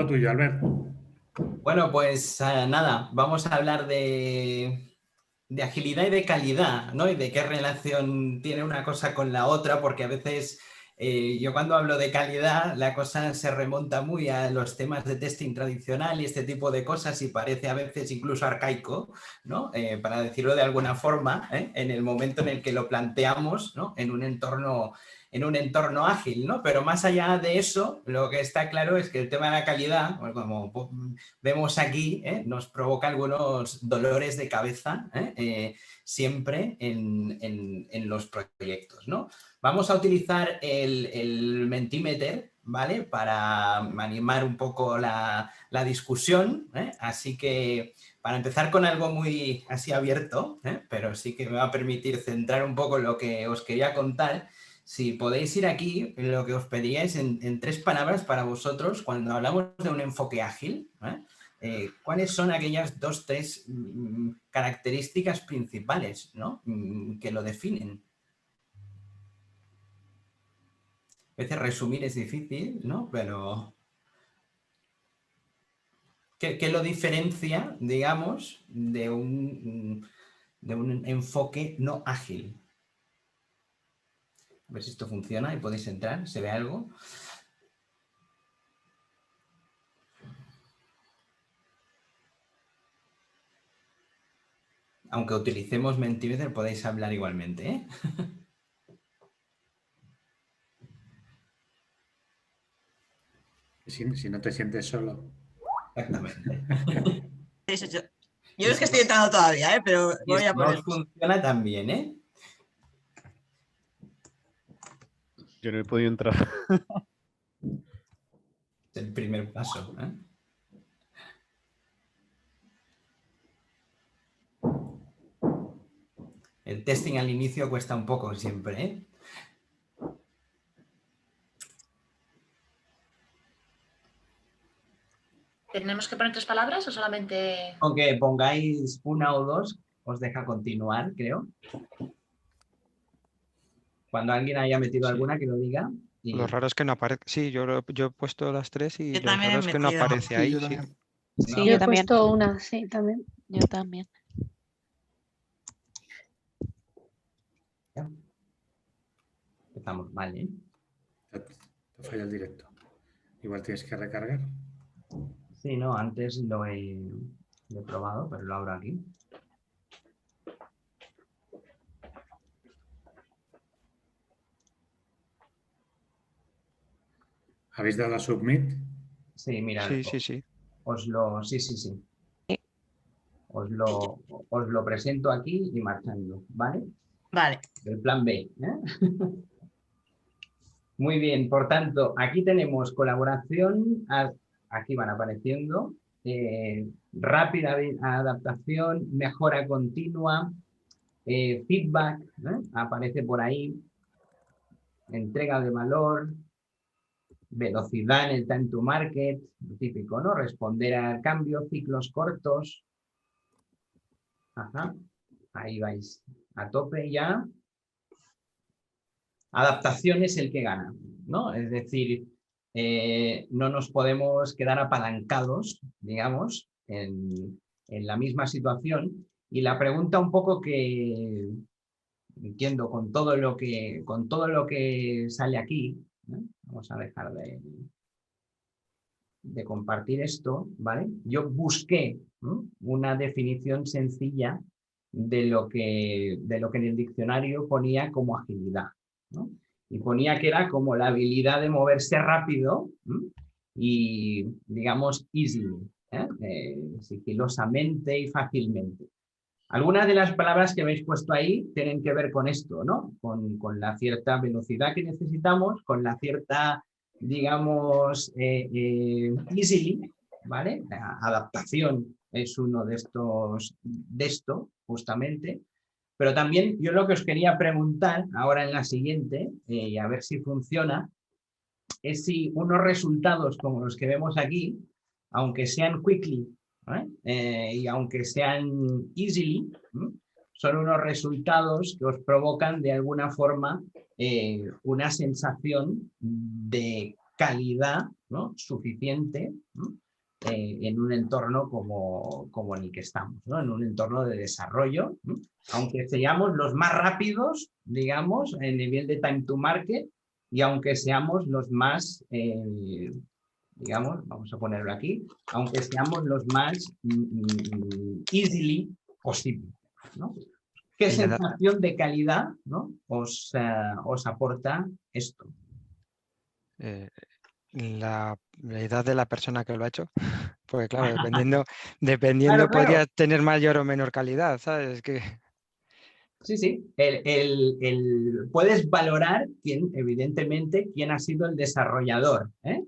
Todo tuyo, Albert. Bueno, pues nada, vamos a hablar de agilidad y de calidad, ¿no? Y de qué relación tiene una cosa con la otra, porque a veces yo cuando hablo de calidad la cosa se remonta muy a los temas de testing tradicional y este tipo de cosas y parece a veces incluso arcaico, ¿no? Para decirlo de alguna forma, en el momento en el que lo planteamos, ¿no? En un entorno ágil, ¿no? Pero más allá de eso, lo que está claro es que el tema de la calidad, bueno, como vemos aquí, nos provoca algunos dolores de cabeza siempre en los proyectos, ¿no? Vamos a utilizar el Mentimeter, ¿vale? Para animar un poco la discusión, así que para empezar con algo muy así abierto, pero sí que me va a permitir centrar un poco lo que os quería contar. Si podéis ir aquí, lo que os pediría es en 3 palabras para vosotros, cuando hablamos de un enfoque ágil, ¿cuáles son aquellas 2, 3 características principales, ¿no? Que lo definen? A veces resumir es difícil, ¿no? Pero ¿qué lo diferencia, digamos, de un enfoque no ágil? A ver si esto funciona y podéis entrar, ¿se ve algo? Aunque utilicemos Mentimeter, podéis hablar igualmente, ¿eh? Si no te sientes solo. Exactamente. Yo es que estoy entrando todavía, pero voy a No poner. funciona tan bien, ¿eh? Yo no he podido entrar. Es el primer paso, ¿eh? El testing al inicio cuesta un poco siempre, ¿eh? ¿Tenemos que poner 3 palabras o solamente...? Aunque pongáis 1 o 2, os deja continuar, creo. Cuando alguien haya metido alguna, que lo diga. Y... Lo raro es que no aparece. Sí, yo he puesto las 3 y Yo lo también raro he es que no metido. aparece ahí. Sí. Sí, No. yo he puesto una, sí, también. Yo también. Ya. Empezamos mal, ¿eh? Te falla el directo. Igual tienes que recargar. Sí, no, antes lo he probado, pero lo abro aquí. ¿Habéis dado a submit? Sí, mira. Sí. Sí. Os lo presento aquí y marchando, ¿vale? Vale. El plan B, ¿eh? Muy bien, por tanto, aquí tenemos colaboración, aquí van apareciendo, rápida adaptación, mejora continua, feedback, aparece por ahí, entrega de valor, velocidad en el time to market, lo típico, ¿no? Responder al cambio, ciclos cortos. Ajá, ahí vais a tope ya. Adaptación es el que gana, ¿no? Es decir, no nos podemos quedar apalancados, digamos, en la misma situación. Y la pregunta un poco que entiendo con todo lo que sale aquí, ¿no? Vamos a dejar de compartir esto, ¿vale? Yo busqué, ¿no?, una definición sencilla de lo que en el diccionario ponía como agilidad, ¿no? Y ponía que era como la habilidad de moverse rápido, ¿no?, y, digamos, easily, sigilosamente y fácilmente. Algunas de las palabras que habéis puesto ahí tienen que ver con esto, ¿no? Con la cierta velocidad que necesitamos, con la cierta, digamos, easily, ¿vale? La adaptación es uno de esto, justamente. Pero también yo lo que os quería preguntar ahora en la siguiente, y a ver si funciona, es si unos resultados como los que vemos aquí, aunque sean quickly, y aunque sean easily, son unos resultados que os provocan de alguna forma una sensación de calidad, ¿no?, suficiente, ¿no?, en un entorno como en el que estamos, ¿no?, en un entorno de desarrollo, ¿no?, aunque seamos los más rápidos, digamos, en nivel de time to market, y aunque seamos los más, digamos, vamos a ponerlo aquí, aunque seamos los más easily posible, ¿no? ¿Qué Y nada, sensación de calidad, ¿no?, os aporta esto? la edad de la persona que lo ha hecho, porque claro, Claro, dependiendo claro. podría tener mayor o menor calidad, ¿sabes? Que Sí, sí. Puedes valorar evidentemente, quién ha sido el desarrollador, ¿eh?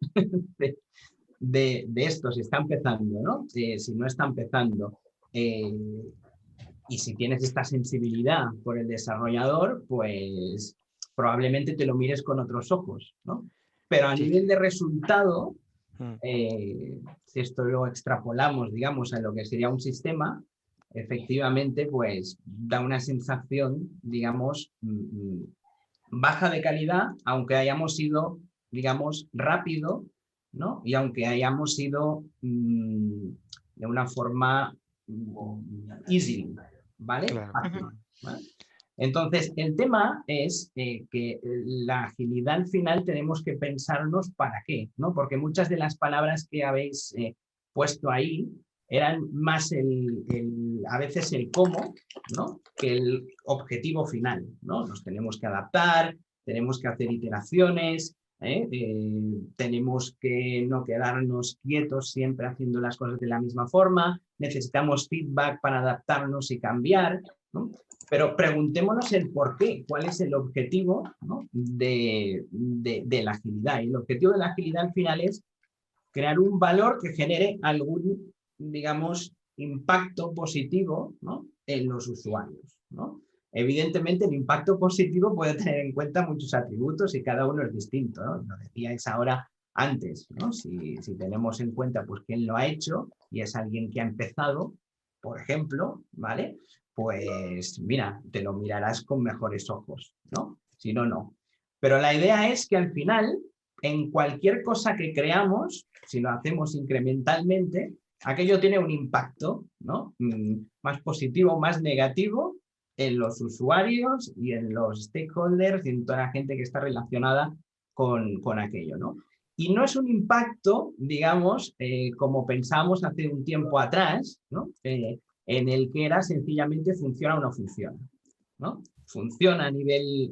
de esto, si está empezando, ¿no? Si no está empezando. Y si tienes esta sensibilidad por el desarrollador, pues probablemente te lo mires con otros ojos, ¿no? Pero a sí. nivel de resultado, Mm. si esto lo extrapolamos, digamos, a lo que sería un sistema, efectivamente, pues da una sensación, digamos, baja de calidad, aunque hayamos sido, digamos, rápido, ¿no? Y aunque hayamos sido de una forma easy, ¿vale? Claro. Fácil, ¿vale? Entonces, el tema es que la agilidad al final tenemos que pensarnos para qué, ¿no? Porque muchas de las palabras que habéis puesto ahí eran más a veces el cómo, ¿no?, que el objetivo final, ¿no? Nos tenemos que adaptar, tenemos que hacer iteraciones, tenemos que no quedarnos quietos siempre haciendo las cosas de la misma forma, necesitamos feedback para adaptarnos y cambiar, ¿no? Pero preguntémonos el por qué, cuál es el objetivo, ¿no?, de la agilidad. Y el objetivo de la agilidad al final es crear un valor que genere algún, digamos, impacto positivo, ¿no?, en los usuarios, ¿no? Evidentemente, el impacto positivo puede tener en cuenta muchos atributos y cada uno es distinto, ¿no? Lo decíais ahora antes, ¿no? Si tenemos en cuenta pues quién lo ha hecho y es alguien que ha empezado, por ejemplo, ¿vale? Pues mira, te lo mirarás con mejores ojos, ¿no? Si no, no. Pero la idea es que al final, en cualquier cosa que creamos, si lo hacemos incrementalmente, aquello tiene un impacto, ¿no?, más positivo, más negativo en los usuarios y en los stakeholders y en toda la gente que está relacionada con aquello, ¿no? Y no es un impacto, digamos, como pensábamos hace un tiempo atrás, ¿no?, en el que era sencillamente funciona o no funciona, ¿no? Funciona a nivel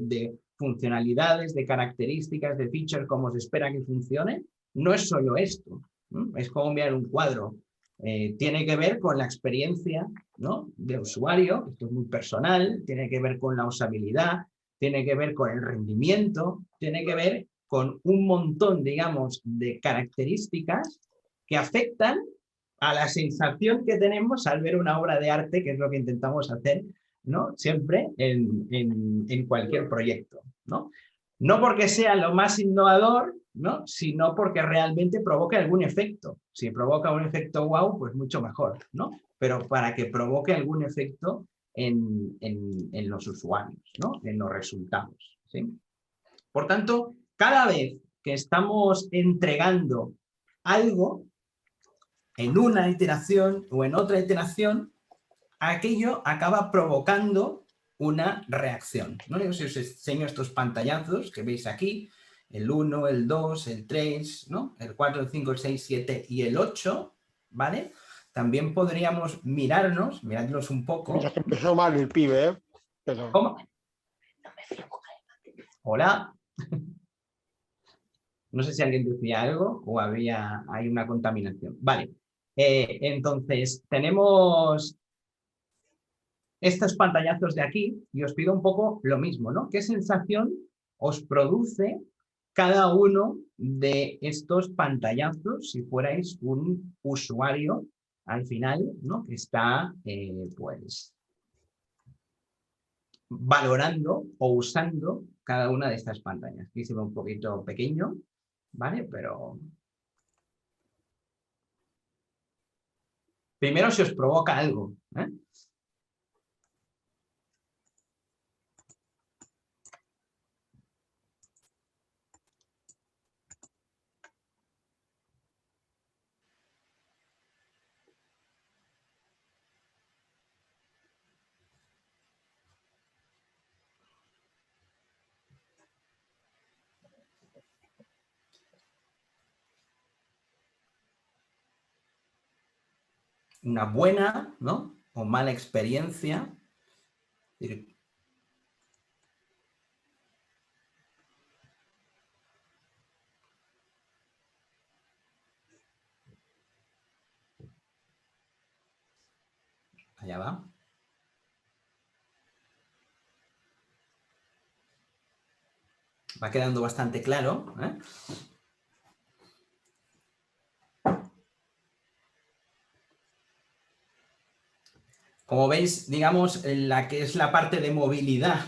de funcionalidades, de características, de feature, como se espera que funcione. No es solo esto, ¿no? Es como mirar un cuadro. Tiene que ver con la experiencia, ¿no?, de usuario, esto es muy personal, tiene que ver con la usabilidad, tiene que ver con el rendimiento, tiene que ver con un montón, digamos, de características que afectan a la sensación que tenemos al ver una obra de arte, que es lo que intentamos hacer, ¿no?, siempre en cualquier proyecto, ¿no? No porque sea lo más innovador, ¿no?, sino porque realmente provoque algún efecto. Si provoca un efecto wow, pues mucho mejor, ¿no? Pero para que provoque algún efecto en los usuarios, ¿no?, en los resultados, ¿sí? Por tanto, cada vez que estamos entregando algo en una iteración o en otra iteración, aquello acaba provocando una reacción, ¿no? Yo os enseño estos pantallazos que veis aquí, el 1, el 2, el 3, ¿no?, el 4, el 5, el 6, 7 y el 8, ¿vale? También podríamos miradlos un poco. Mira que empezó mal el pibe, ¿eh? Pero... ¿Cómo? Hola. No sé si alguien decía algo o hay una contaminación. Vale. Entonces, tenemos estos pantallazos de aquí y os pido un poco lo mismo, ¿no? ¿Qué sensación os produce cada uno de estos pantallazos si fuerais un usuario al final, ¿no?, que está, pues, valorando o usando cada una de estas pantallas? Aquí se ve un poquito pequeño, ¿vale? Pero primero si os provoca algo, ¿eh? una buena, ¿no?, o mala experiencia. Allá va. Va quedando bastante claro, ¿eh? Como veis, digamos, la que es la parte de movilidad,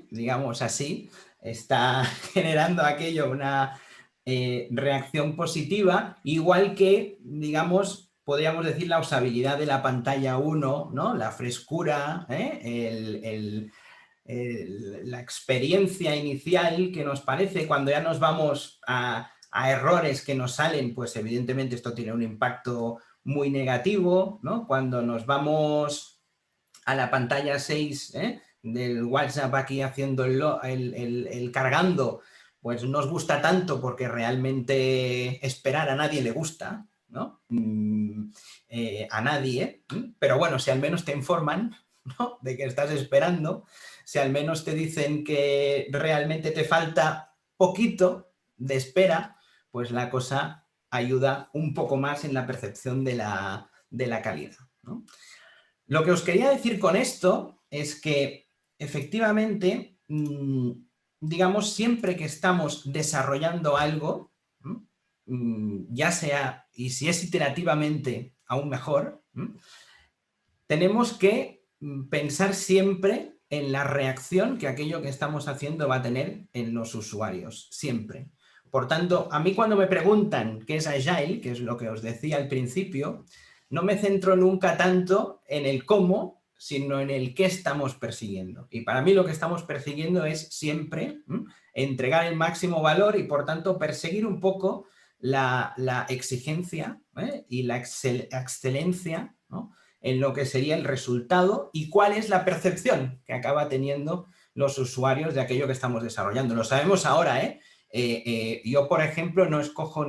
digamos así, está generando aquello una reacción positiva, igual que, digamos, podríamos decir la usabilidad de la pantalla 1, ¿no? La frescura, la experiencia inicial que nos parece cuando ya nos vamos a errores que nos salen, pues evidentemente esto tiene un impacto muy negativo, ¿no? Cuando nos vamos a la pantalla 6 del WhatsApp aquí haciendo el cargando, pues no os gusta tanto porque realmente esperar a nadie le gusta, ¿no? A nadie, pero bueno, si al menos te informan, ¿no?, de que estás esperando, si al menos te dicen que realmente te falta poquito de espera, pues la cosa ayuda un poco más en la percepción de la calidad, ¿no? Lo que os quería decir con esto es que efectivamente, digamos, siempre que estamos desarrollando algo, ya sea, y si es iterativamente, aún mejor, tenemos que pensar siempre en la reacción que aquello que estamos haciendo va a tener en los usuarios, siempre. Por tanto, a mí cuando me preguntan qué es Agile, que es lo que os decía al principio, no me centro nunca tanto en el cómo, sino en el qué estamos persiguiendo. Y para mí lo que estamos persiguiendo es siempre entregar el máximo valor y, por tanto, perseguir un poco la exigencia y la excelencia, ¿no?, en lo que sería el resultado y cuál es la percepción que acaba teniendo los usuarios de aquello que estamos desarrollando. Lo sabemos ahora, yo, por ejemplo, no escojo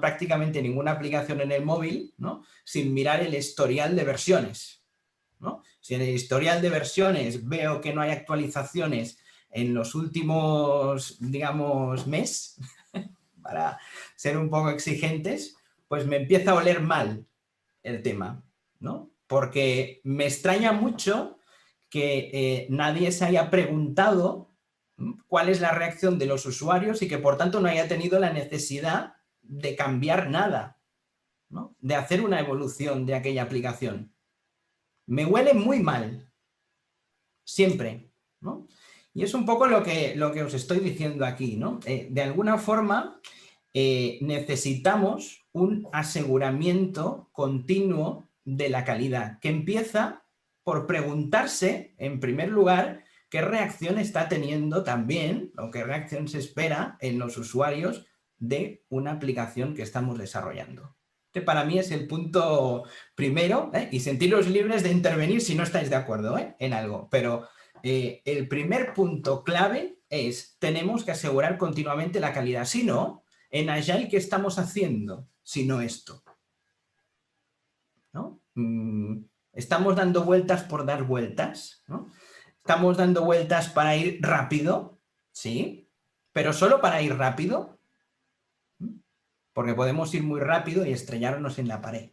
prácticamente ninguna aplicación en el móvil, ¿no?, sin mirar el historial de versiones, ¿no? Si en el historial de versiones veo que no hay actualizaciones en los últimos, digamos, mes, para ser un poco exigentes, pues me empieza a oler mal el tema, ¿no? Porque me extraña mucho que nadie se haya preguntado cuál es la reacción de los usuarios y que por tanto no haya tenido la necesidad de cambiar nada, ¿no?, de hacer una evolución de aquella aplicación. Me huele muy mal, siempre, ¿no? Y es un poco lo que os estoy diciendo aquí, ¿no? De alguna forma necesitamos un aseguramiento continuo de la calidad, que empieza por preguntarse, en primer lugar, qué reacción está teniendo también, o qué reacción se espera en los usuarios de una aplicación que estamos desarrollando. Este para mí es el punto primero, y sentiros libres de intervenir si no estáis de acuerdo en algo, pero el primer punto clave es: tenemos que asegurar continuamente la calidad. Si no, en Agile, ¿qué estamos haciendo si no esto? ¿No? Estamos dando vueltas por dar vueltas, ¿no? Estamos dando vueltas para ir rápido, sí, pero solo para ir rápido, porque podemos ir muy rápido y estrellarnos en la pared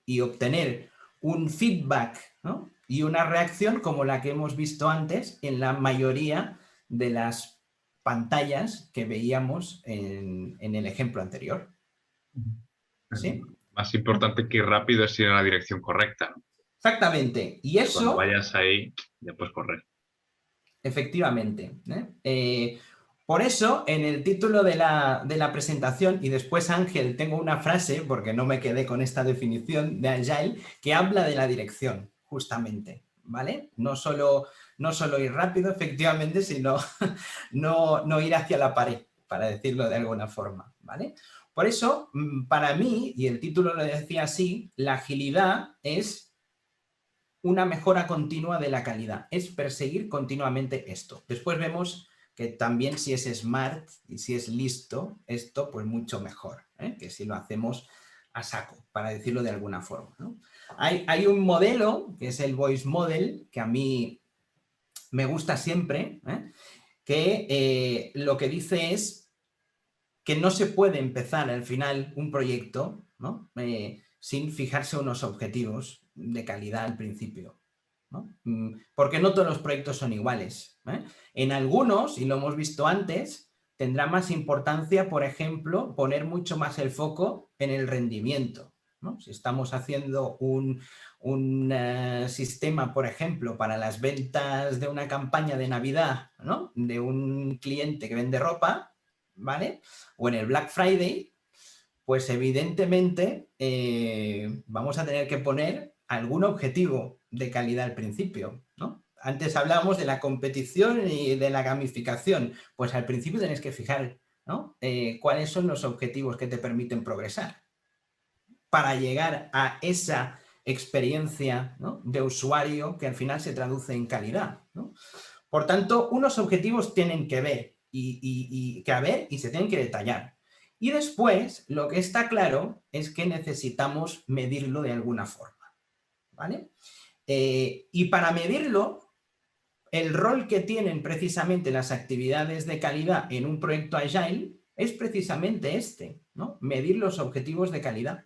y obtener un feedback, ¿no?, y una reacción como la que hemos visto antes en la mayoría de las pantallas que veíamos en el ejemplo anterior. ¿Sí? Más importante que ir rápido es ir en la dirección correcta, ¿no? Exactamente. Y eso... Cuando vayas ahí, ya puedes correr. Efectivamente. Por eso, en el título de la presentación, y después, Ángel, tengo una frase, porque no me quedé con esta definición de Agile, que habla de la dirección, justamente, ¿vale? No solo ir rápido, efectivamente, sino no ir hacia la pared, para decirlo de alguna forma, ¿vale? Por eso, para mí, y el título lo decía así, la agilidad es una mejora continua de la calidad, es perseguir continuamente esto. Después vemos que también si es smart y si es listo, esto pues mucho mejor, que si lo hacemos a saco, para decirlo de alguna forma, ¿no? Hay un modelo, que es el Voice Model, que a mí me gusta siempre, que lo que dice es que no se puede empezar al final un proyecto, ¿no? Sin fijarse unos objetivos de calidad al principio, ¿no? Porque no todos los proyectos son iguales, ¿eh? En algunos, y lo hemos visto antes, tendrá más importancia, por ejemplo, poner mucho más el foco en el rendimiento, ¿no? Si estamos haciendo un sistema, por ejemplo, para las ventas de una campaña de Navidad, ¿no? De un cliente que vende ropa, ¿vale? O en el Black Friday, pues evidentemente vamos a tener que poner algún objetivo de calidad al principio, ¿no? Antes hablábamos de la competición y de la gamificación, pues al principio tenés que fijar, ¿no? Cuáles son los objetivos que te permiten progresar para llegar a esa experiencia, ¿no? De usuario que al final se traduce en calidad, ¿no? Por tanto, unos objetivos tienen que ver y se tienen que detallar. Y después, lo que está claro es que necesitamos medirlo de alguna forma, ¿vale? Y para medirlo, el rol que tienen precisamente las actividades de calidad en un proyecto Agile es precisamente este, ¿no? Medir los objetivos de calidad,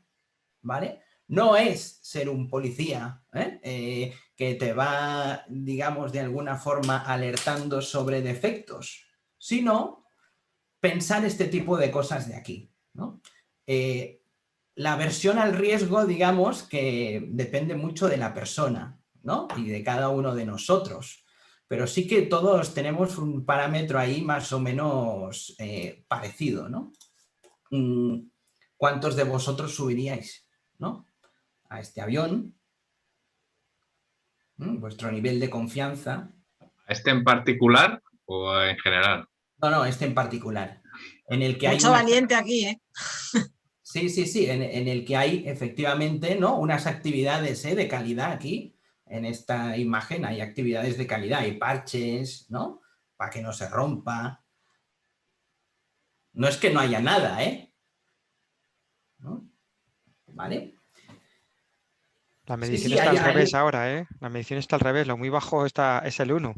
¿vale? No es ser un policía que te va, digamos, de alguna forma alertando sobre defectos, sino pensar este tipo de cosas de aquí, ¿no? La aversión al riesgo, digamos, que depende mucho de la persona, ¿no? Y de cada uno de nosotros. Pero sí que todos tenemos un parámetro ahí más o menos parecido, ¿no? ¿Cuántos de vosotros subiríais, ¿no? A este avión? Vuestro nivel de confianza. ¿A este en particular o en general? No, este en particular. En el que Mucho hay valiente aquí, ¿eh? Sí, en el que hay efectivamente, ¿no? Unas actividades de calidad aquí. En esta imagen hay actividades de calidad, hay parches, ¿no? Para que no se rompa. No es que no haya nada, ¿no? ¿Vale? La medición Sí, está hay- al revés hay- ahora, ¿eh? La medición está al revés, lo muy bajo es el 1.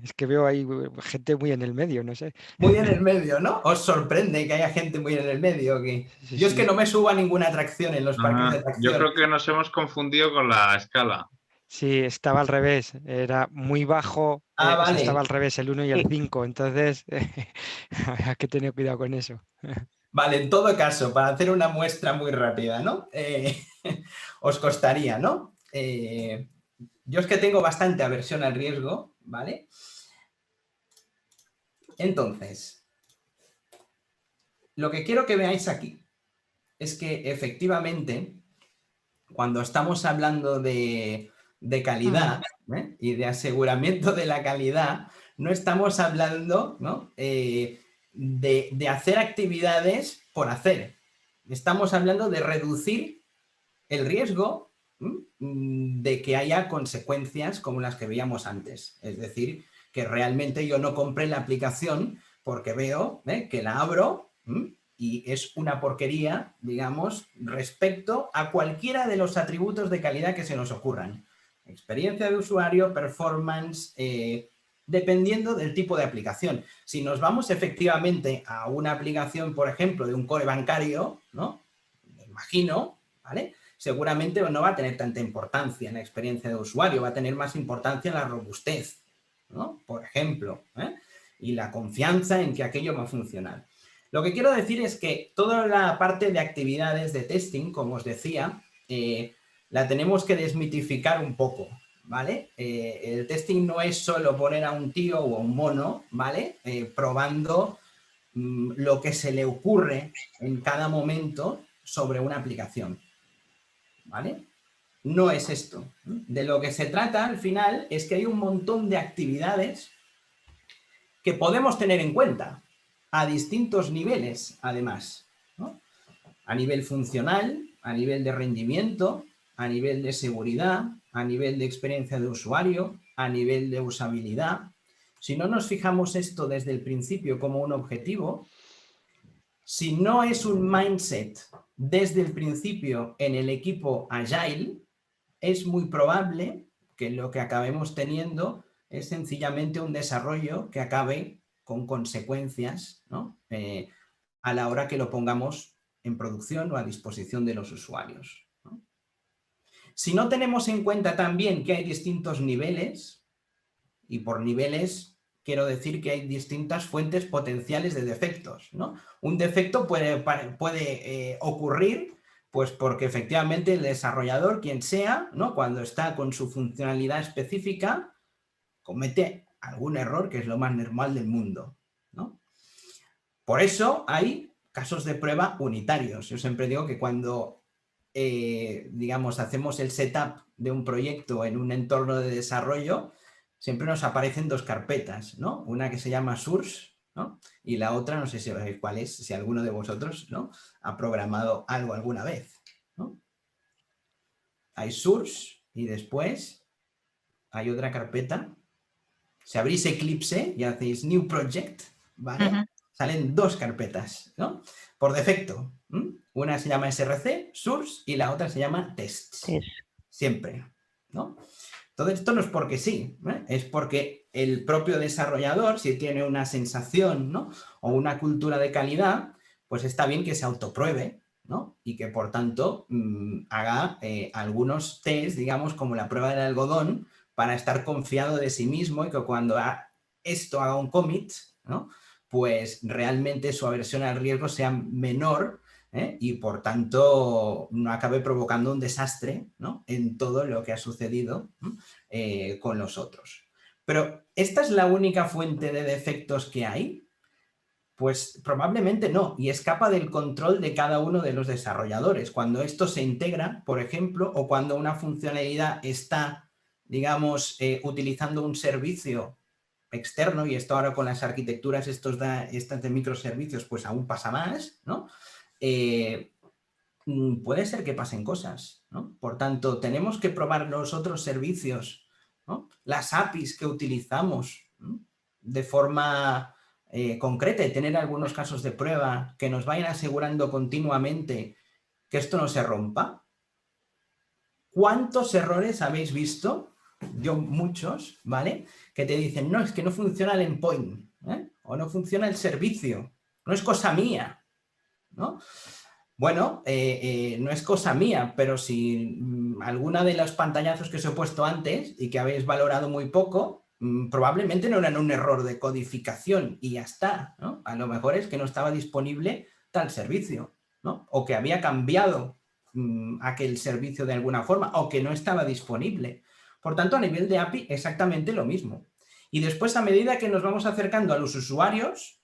Es que veo ahí gente muy en el medio, no sé. Muy en el medio, ¿no? ¿Os sorprende que haya gente muy en el medio? Sí, Yo es que sí. no me subo a ninguna atracción en los parques de Yo atracciones. creo que nos hemos confundido con la escala. Sí, estaba al revés, era muy bajo, o sea, estaba Vale. al revés el 1 y el 5, entonces hay que tener cuidado con eso. Vale, en todo caso, para hacer una muestra muy rápida, ¿no? Os costaría, ¿no? Yo es que tengo bastante aversión al riesgo, ¿vale? Entonces, lo que quiero que veáis aquí es que efectivamente, cuando estamos hablando de calidad y de aseguramiento de la calidad, no estamos hablando, ¿no? De hacer actividades por hacer. Estamos hablando de reducir el riesgo de que haya consecuencias como las que veíamos antes. Es decir, que realmente yo no compré la aplicación porque veo que la abro y es una porquería, digamos, respecto a cualquiera de los atributos de calidad que se nos ocurran. Experiencia de usuario, performance, dependiendo del tipo de aplicación. Si nos vamos efectivamente a una aplicación, por ejemplo, de un core bancario, ¿no? Me imagino, ¿vale? Seguramente no va a tener tanta importancia en la experiencia de usuario, va a tener más importancia en la robustez, ¿no? Por ejemplo, y la confianza en que aquello va a funcionar. Lo que quiero decir es que toda la parte de actividades de testing, como os decía, la tenemos que desmitificar un poco, ¿vale? El testing no es solo poner a un tío o a un mono, ¿vale? Probando lo que se le ocurre en cada momento sobre una aplicación, ¿vale? No es esto. De lo que se trata al final es que hay un montón de actividades que podemos tener en cuenta a distintos niveles, además, ¿no? A nivel funcional, a nivel de rendimiento, a nivel de seguridad, a nivel de experiencia de usuario, a nivel de usabilidad. Si no nos fijamos esto desde el principio como un objetivo, si no es un mindset desde el principio en el equipo Agile, es muy probable que lo que acabemos teniendo es sencillamente un desarrollo que acabe con consecuencias, ¿no? A la hora que lo pongamos en producción o a disposición de los usuarios, ¿no? Si no tenemos en cuenta también que hay distintos niveles, y por niveles quiero decir que hay distintas fuentes potenciales de defectos, ¿no? Un defecto puede ocurrir pues porque efectivamente el desarrollador, quien sea, ¿no? Cuando está con su funcionalidad específica, comete algún error que es lo más normal del mundo, ¿no? Por eso hay casos de prueba unitarios. Yo siempre digo que cuando, digamos, hacemos el setup de un proyecto en un entorno de desarrollo, siempre nos aparecen dos carpetas, ¿no? Una que se llama source, ¿no? Y la otra, no sé si sabéis cuál es, si alguno de vosotros, ¿no?, ha programado algo alguna vez, ¿no? Hay source y después hay otra carpeta. Si abrís Eclipse y hacéis New Project, ¿vale? Ujú. Salen dos carpetas, ¿no? Por defecto. Una se llama src, source, y la otra se llama tests. Test. Siempre, ¿no? Entonces, esto no es porque sí, ¿eh? Es porque el propio desarrollador, si tiene una sensación, ¿no?, o una cultura de calidad, pues está bien que se autopruebe, ¿no? Y que, por tanto, haga algunos test, digamos, como la prueba del algodón, para estar confiado de sí mismo y que cuando esto haga un commit, ¿no?, pues realmente su aversión al riesgo sea menor, y por tanto no acabe provocando un desastre, ¿no?, en todo lo que ha sucedido con los otros. Pero ¿esta es la única fuente de defectos que hay? Pues probablemente no, y escapa del control de cada uno de los desarrolladores. Cuando esto se integra, por ejemplo, o cuando una funcionalidad está, digamos, utilizando un servicio externo, y esto ahora con las arquitecturas estas de microservicios pues aún pasa más, ¿no? Puede ser que pasen cosas, ¿no? Por tanto, tenemos que probar los otros servicios, ¿no?, las APIs que utilizamos, ¿no?, de forma concreta, y tener algunos casos de prueba que nos vayan asegurando continuamente que esto no se rompa. ¿Cuántos errores habéis visto? Yo muchos, ¿vale?, que te dicen, no, es que no funciona el endpoint, o no funciona el servicio, no es cosa mía, ¿no? Bueno, no es cosa mía, pero si alguna de los pantallazos que os he puesto antes y que habéis valorado muy poco, probablemente no eran un error de codificación y ya está, ¿no? A lo mejor es que no estaba disponible tal servicio, ¿no? O que había cambiado aquel servicio de alguna forma, o que no estaba disponible. Por tanto, a nivel de API, exactamente lo mismo. Y después, a medida que nos vamos acercando a los usuarios,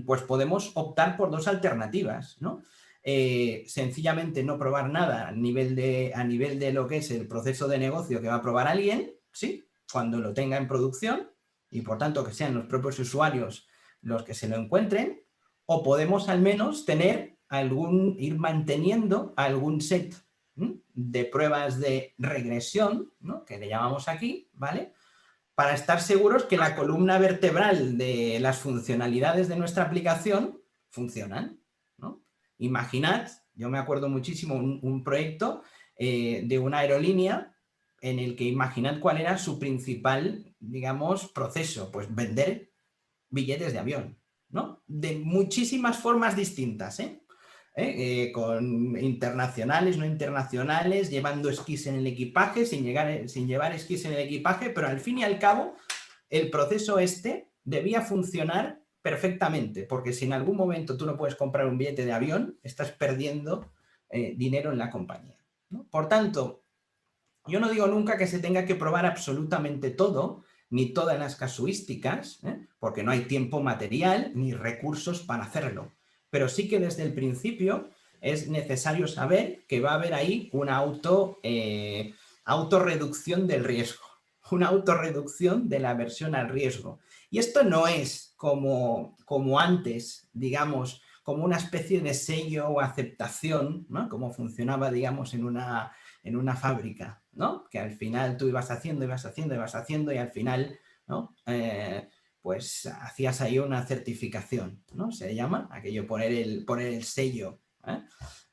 pues podemos optar por dos alternativas, ¿no? Sencillamente no probar nada a nivel de lo que es el proceso de negocio que va a probar alguien, ¿sí?, cuando lo tenga en producción, y por tanto que sean los propios usuarios los que se lo encuentren, o podemos al menos ir manteniendo algún set de pruebas de regresión, ¿no?, que le llamamos aquí, ¿vale?, para estar seguros que la columna vertebral de las funcionalidades de nuestra aplicación funcionan, ¿no? Imaginad, yo me acuerdo muchísimo un proyecto de una aerolínea en el que imaginad cuál era su principal, digamos, proceso, pues vender billetes de avión, ¿no? De muchísimas formas distintas, con internacionales, no internacionales, llevando esquís en el equipaje, sin llevar esquís en el equipaje, pero al fin y al cabo el proceso debía funcionar perfectamente, porque si en algún momento tú no puedes comprar un billete de avión, estás perdiendo dinero en la compañía, ¿no? Por tanto, yo no digo nunca que se tenga que probar absolutamente todo, ni todas las casuísticas, porque no hay tiempo material ni recursos para hacerlo. Pero sí que desde el principio es necesario saber que va a haber ahí una autorreducción del riesgo, una autorreducción de la aversión al riesgo. Y esto no es como antes, digamos, como una especie de sello o aceptación, ¿no?, como funcionaba, digamos, en una fábrica, ¿no?, que al final tú ibas haciendo y al final, ¿no?, pues hacías ahí una certificación, ¿no?, se llama aquello, poner el sello ¿eh?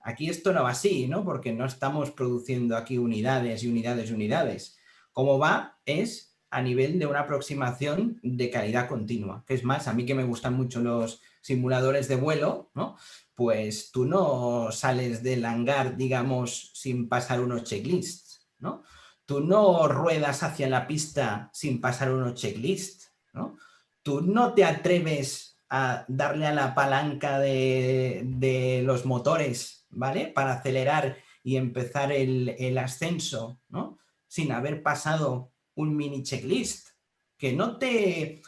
Aquí esto no va así, ¿no? Porque no estamos produciendo aquí unidades y unidades y unidades. Como va es a nivel de una aproximación de calidad continua. Que es más, a mí que me gustan mucho los simuladores de vuelo, ¿no? Pues tú no sales del hangar, digamos, sin pasar unos checklists, ¿no? Tú no ruedas hacia la pista sin pasar unos checklists, ¿no? Tú no te atreves a darle a la palanca de los motores, ¿vale? Para acelerar y empezar el ascenso, ¿no? Sin haber pasado un mini checklist que no te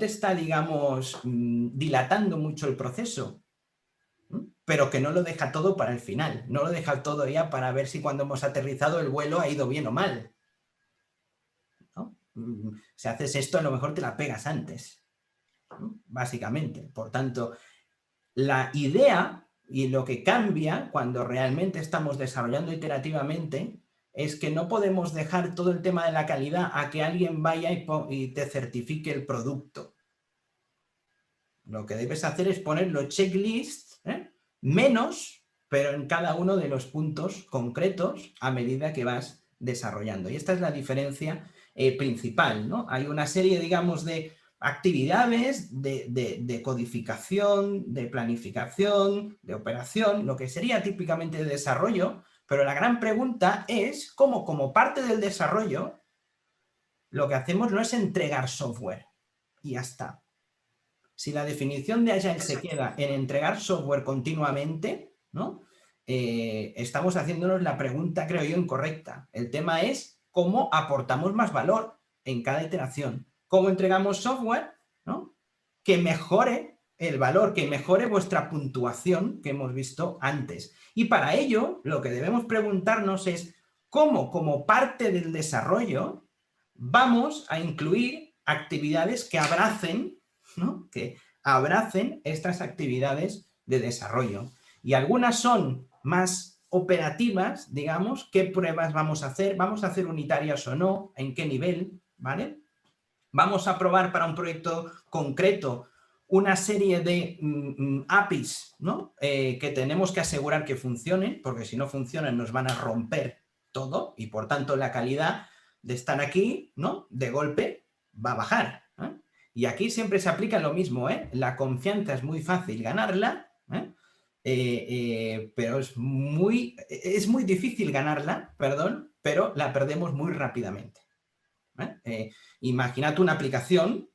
está, digamos, dilatando mucho el proceso, pero que no lo deja todo para el final, no lo deja todo ya para ver si cuando hemos aterrizado el vuelo ha ido bien o mal, ¿no? Si haces esto, a lo mejor te la pegas antes, ¿no? Básicamente. Por tanto, la idea y lo que cambia cuando realmente estamos desarrollando iterativamente es que no podemos dejar todo el tema de la calidad a que alguien vaya y te certifique el producto. Lo que debes hacer es poner los checklists, menos, pero en cada uno de los puntos concretos a medida que vas desarrollando. Y esta es la diferencia principal, ¿no? Hay una serie, digamos, de actividades de codificación, de planificación, de operación, lo que sería típicamente de desarrollo, pero la gran pregunta es cómo, como parte del desarrollo, lo que hacemos no es entregar software y ya está. Si la definición de Agile se queda en entregar software continuamente, ¿no? Estamos haciéndonos la pregunta, creo yo, incorrecta. El tema es cómo aportamos más valor en cada iteración. Cómo entregamos software, ¿no? Que mejore el valor, que mejore vuestra puntuación que hemos visto antes. Y para ello, lo que debemos preguntarnos es cómo, como parte del desarrollo, vamos a incluir actividades que abracen, ¿no? Que abracen estas actividades de desarrollo. Y algunas son más operativas, digamos, qué pruebas vamos a hacer unitarias o no, en qué nivel, ¿vale? Vamos a probar para un proyecto concreto una serie de APIs, ¿no? Que tenemos que asegurar que funcionen, porque si no funcionan nos van a romper todo y por tanto la calidad de estar aquí, ¿no? De golpe va a bajar, ¿eh? Y aquí siempre se aplica lo mismo, ¿eh? La confianza es muy fácil ganarla, pero es muy difícil ganarla, perdón, pero la perdemos muy rápidamente. Imagínate una aplicación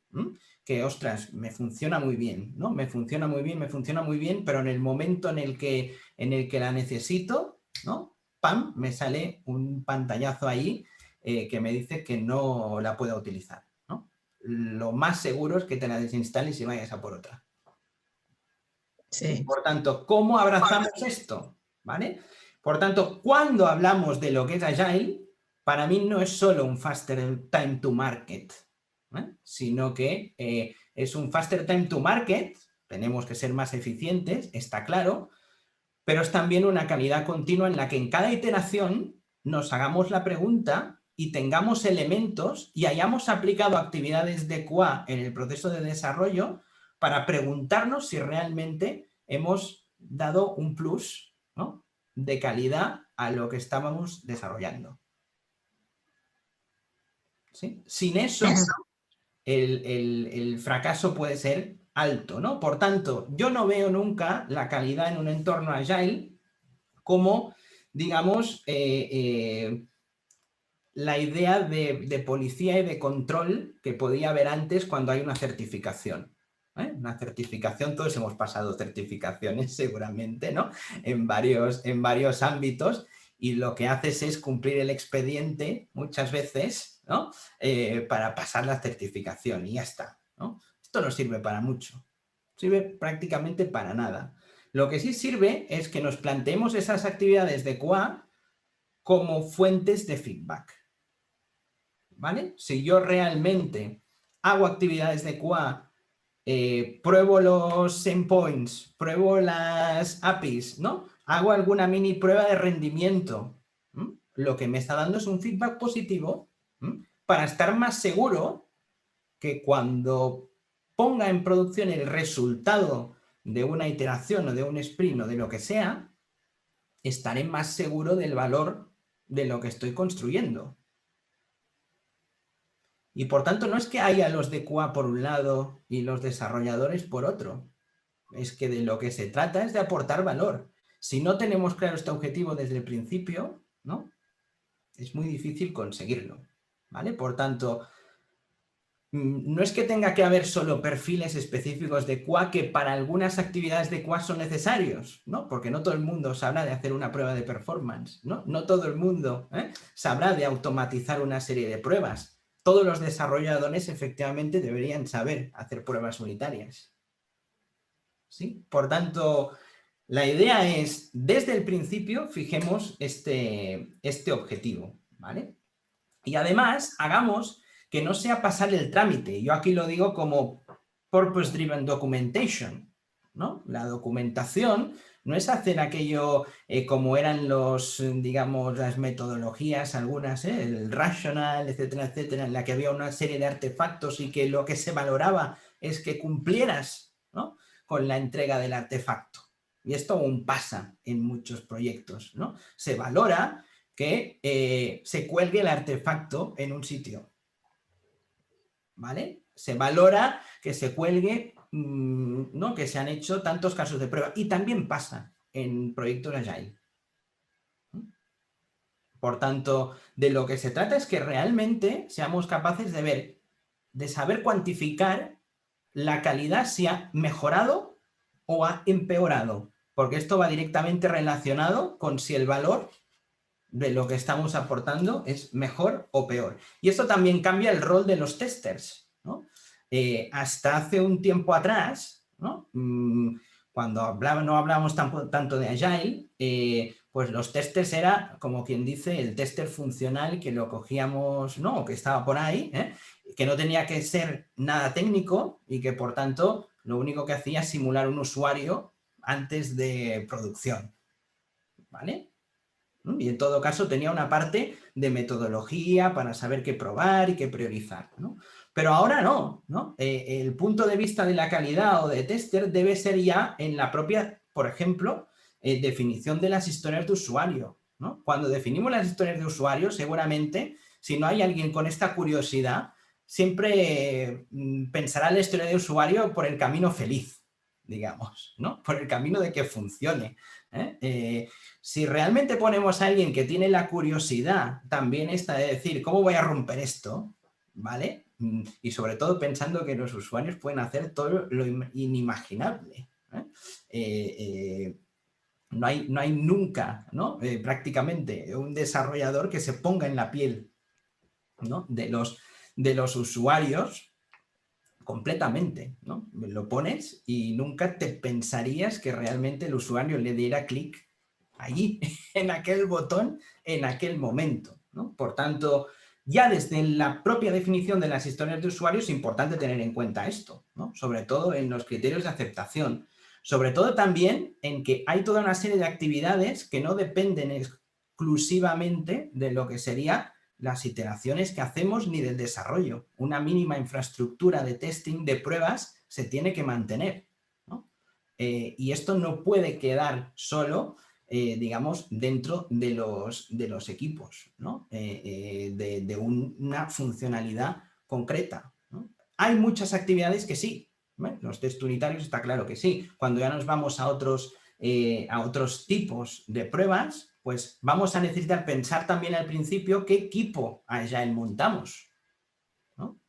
que, ostras, me funciona muy bien, ¿no? Me funciona muy bien, pero en el momento en el que la necesito, ¿no? ¡Pam! Me sale un pantallazo ahí que me dice que no la puedo utilizar, ¿no? Lo más seguro es que te la desinstales y vayas a por otra. Sí. Por tanto, ¿cómo abrazamos esto? ¿Vale? Por tanto, cuando hablamos de lo que es Agile, para mí no es solo un faster time to market, sino que es un faster time to market, tenemos que ser más eficientes, está claro, pero es también una calidad continua en la que en cada iteración nos hagamos la pregunta y tengamos elementos y hayamos aplicado actividades de QA en el proceso de desarrollo para preguntarnos si realmente hemos dado un plus, ¿no? De calidad a lo que estábamos desarrollando. ¿Sí? Sin eso, el fracaso puede ser alto, ¿no? Por tanto, yo no veo nunca la calidad en un entorno Agile como, digamos, la idea de policía y de control que podía haber antes cuando hay una certificación. Una certificación, todos hemos pasado certificaciones seguramente, ¿no? En varios ámbitos, y lo que haces es cumplir el expediente muchas veces, ¿no? Para pasar la certificación y ya está, ¿no? Esto no sirve para mucho, sirve prácticamente para nada. Lo que sí sirve es que nos planteemos esas actividades de QA como fuentes de feedback, ¿vale? Si yo realmente hago actividades de QA, pruebo los endpoints, pruebo las APIs, ¿no? Hago alguna mini prueba de rendimiento, lo que me está dando es un feedback positivo para estar más seguro que cuando ponga en producción el resultado de una iteración o de un sprint o de lo que sea, estaré más seguro del valor de lo que estoy construyendo. Y por tanto no es que haya los de QA por un lado y los desarrolladores por otro. Es que de lo que se trata es de aportar valor. Si no tenemos claro este objetivo desde el principio, ¿no? Es muy difícil conseguirlo, ¿vale? Por tanto, no es que tenga que haber solo perfiles específicos de QA que para algunas actividades de QA son necesarios, ¿no? Porque no todo el mundo sabrá de hacer una prueba de performance, ¿no? No todo el mundo sabrá de automatizar una serie de pruebas. Todos los desarrolladores efectivamente deberían saber hacer pruebas unitarias, ¿sí? Por tanto, la idea es, desde el principio, fijemos este objetivo, ¿vale? Y además, hagamos que no sea pasar el trámite. Yo aquí lo digo como Purpose Driven Documentation, ¿no? La documentación no es hacer aquello como eran digamos, las metodologías, algunas, el rational, etcétera, etcétera, en la que había una serie de artefactos y que lo que se valoraba es que cumplieras, ¿no?, con la entrega del artefacto. Y esto aún pasa en muchos proyectos, ¿no? Se valora que se cuelgue el artefacto en un sitio, ¿vale? Se valora que se cuelgue, ¿no?, que se han hecho tantos casos de prueba. Y también pasa en proyectos Agile. Por tanto, de lo que se trata es que realmente seamos capaces de ver, de saber cuantificar la calidad si ha mejorado o ha empeorado. Porque esto va directamente relacionado con si el valor de lo que estamos aportando es mejor o peor. Y esto también cambia el rol de los testers, ¿no? Hasta hace un tiempo atrás, ¿no?, cuando no hablábamos tanto de Agile, pues los testers era, como quien dice, el tester funcional que lo cogíamos, ¿no?, o que estaba por ahí, que no tenía que ser nada técnico y que, por tanto, lo único que hacía es simular un usuario antes de producción, ¿vale? Y en todo caso tenía una parte de metodología para saber qué probar y qué priorizar, ¿no? Pero ahora no, ¿no? El punto de vista de la calidad o de tester debe ser ya en la propia, por ejemplo, definición de las historias de usuario, ¿no? Cuando definimos las historias de usuario, seguramente, si no hay alguien con esta curiosidad, siempre pensará la historia de usuario por el camino feliz, digamos, ¿no? Por el camino de que funcione. Si realmente ponemos a alguien que tiene la curiosidad también esta de decir, ¿cómo voy a romper esto? ¿Vale? Y sobre todo pensando que los usuarios pueden hacer todo lo inimaginable. No hay nunca, ¿no?, prácticamente un desarrollador que se ponga en la piel, ¿no?, de los usuarios completamente, ¿no? Lo pones y nunca te pensarías que realmente el usuario le diera clic allí, en aquel botón, en aquel momento, ¿no? Por tanto, ya desde la propia definición de las historias de usuario es importante tener en cuenta esto, ¿no? Sobre todo en los criterios de aceptación, sobre todo también en que hay toda una serie de actividades que no dependen exclusivamente de lo que sería las iteraciones que hacemos ni del desarrollo. Una mínima infraestructura de testing, de pruebas, se tiene que mantener, ¿no? Y esto no puede quedar solo, digamos, dentro de los equipos, ¿no?, de una funcionalidad concreta, ¿no? Hay muchas actividades que sí, ¿vale? Los test unitarios está claro que sí. Cuando ya nos vamos a otros tipos de pruebas, pues vamos a necesitar pensar también al principio qué equipo Agile montamos, ¿no?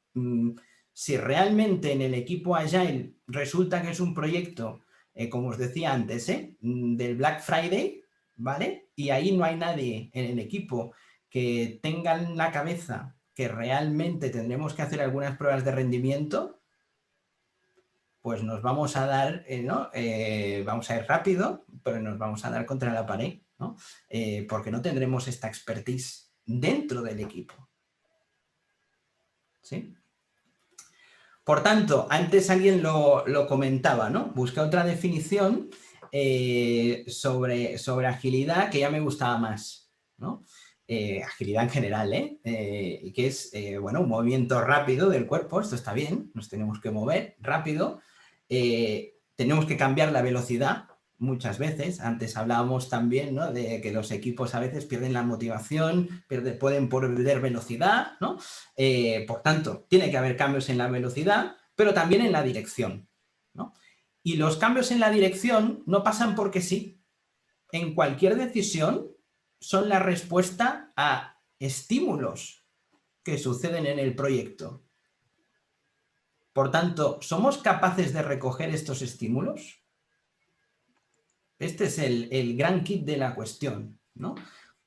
Si realmente en el equipo Agile resulta que es un proyecto, como os decía antes, del Black Friday, ¿vale? Y ahí no hay nadie en el equipo que tenga en la cabeza que realmente tendremos que hacer algunas pruebas de rendimiento, pues nos vamos a dar, ¿no? Vamos a ir rápido, pero nos vamos a dar contra la pared, ¿no? Porque no tendremos esta expertise dentro del equipo, ¿sí? Por tanto, antes alguien lo comentaba, ¿no? Busqué otra definición sobre agilidad que ya me gustaba más, ¿no? Agilidad en general, que es, bueno, un movimiento rápido del cuerpo. Esto está bien, nos tenemos que mover rápido, tenemos que cambiar la velocidad, muchas veces. Antes hablábamos también, ¿no?, de que los equipos a veces pierden la motivación, pueden perder velocidad, ¿no? Por tanto, tiene que haber cambios en la velocidad, pero también en la dirección, ¿no? Y los cambios en la dirección no pasan porque sí. En cualquier decisión son la respuesta a estímulos que suceden en el proyecto. Por tanto, ¿somos capaces de recoger estos estímulos? Este es el gran kit de la cuestión, ¿no?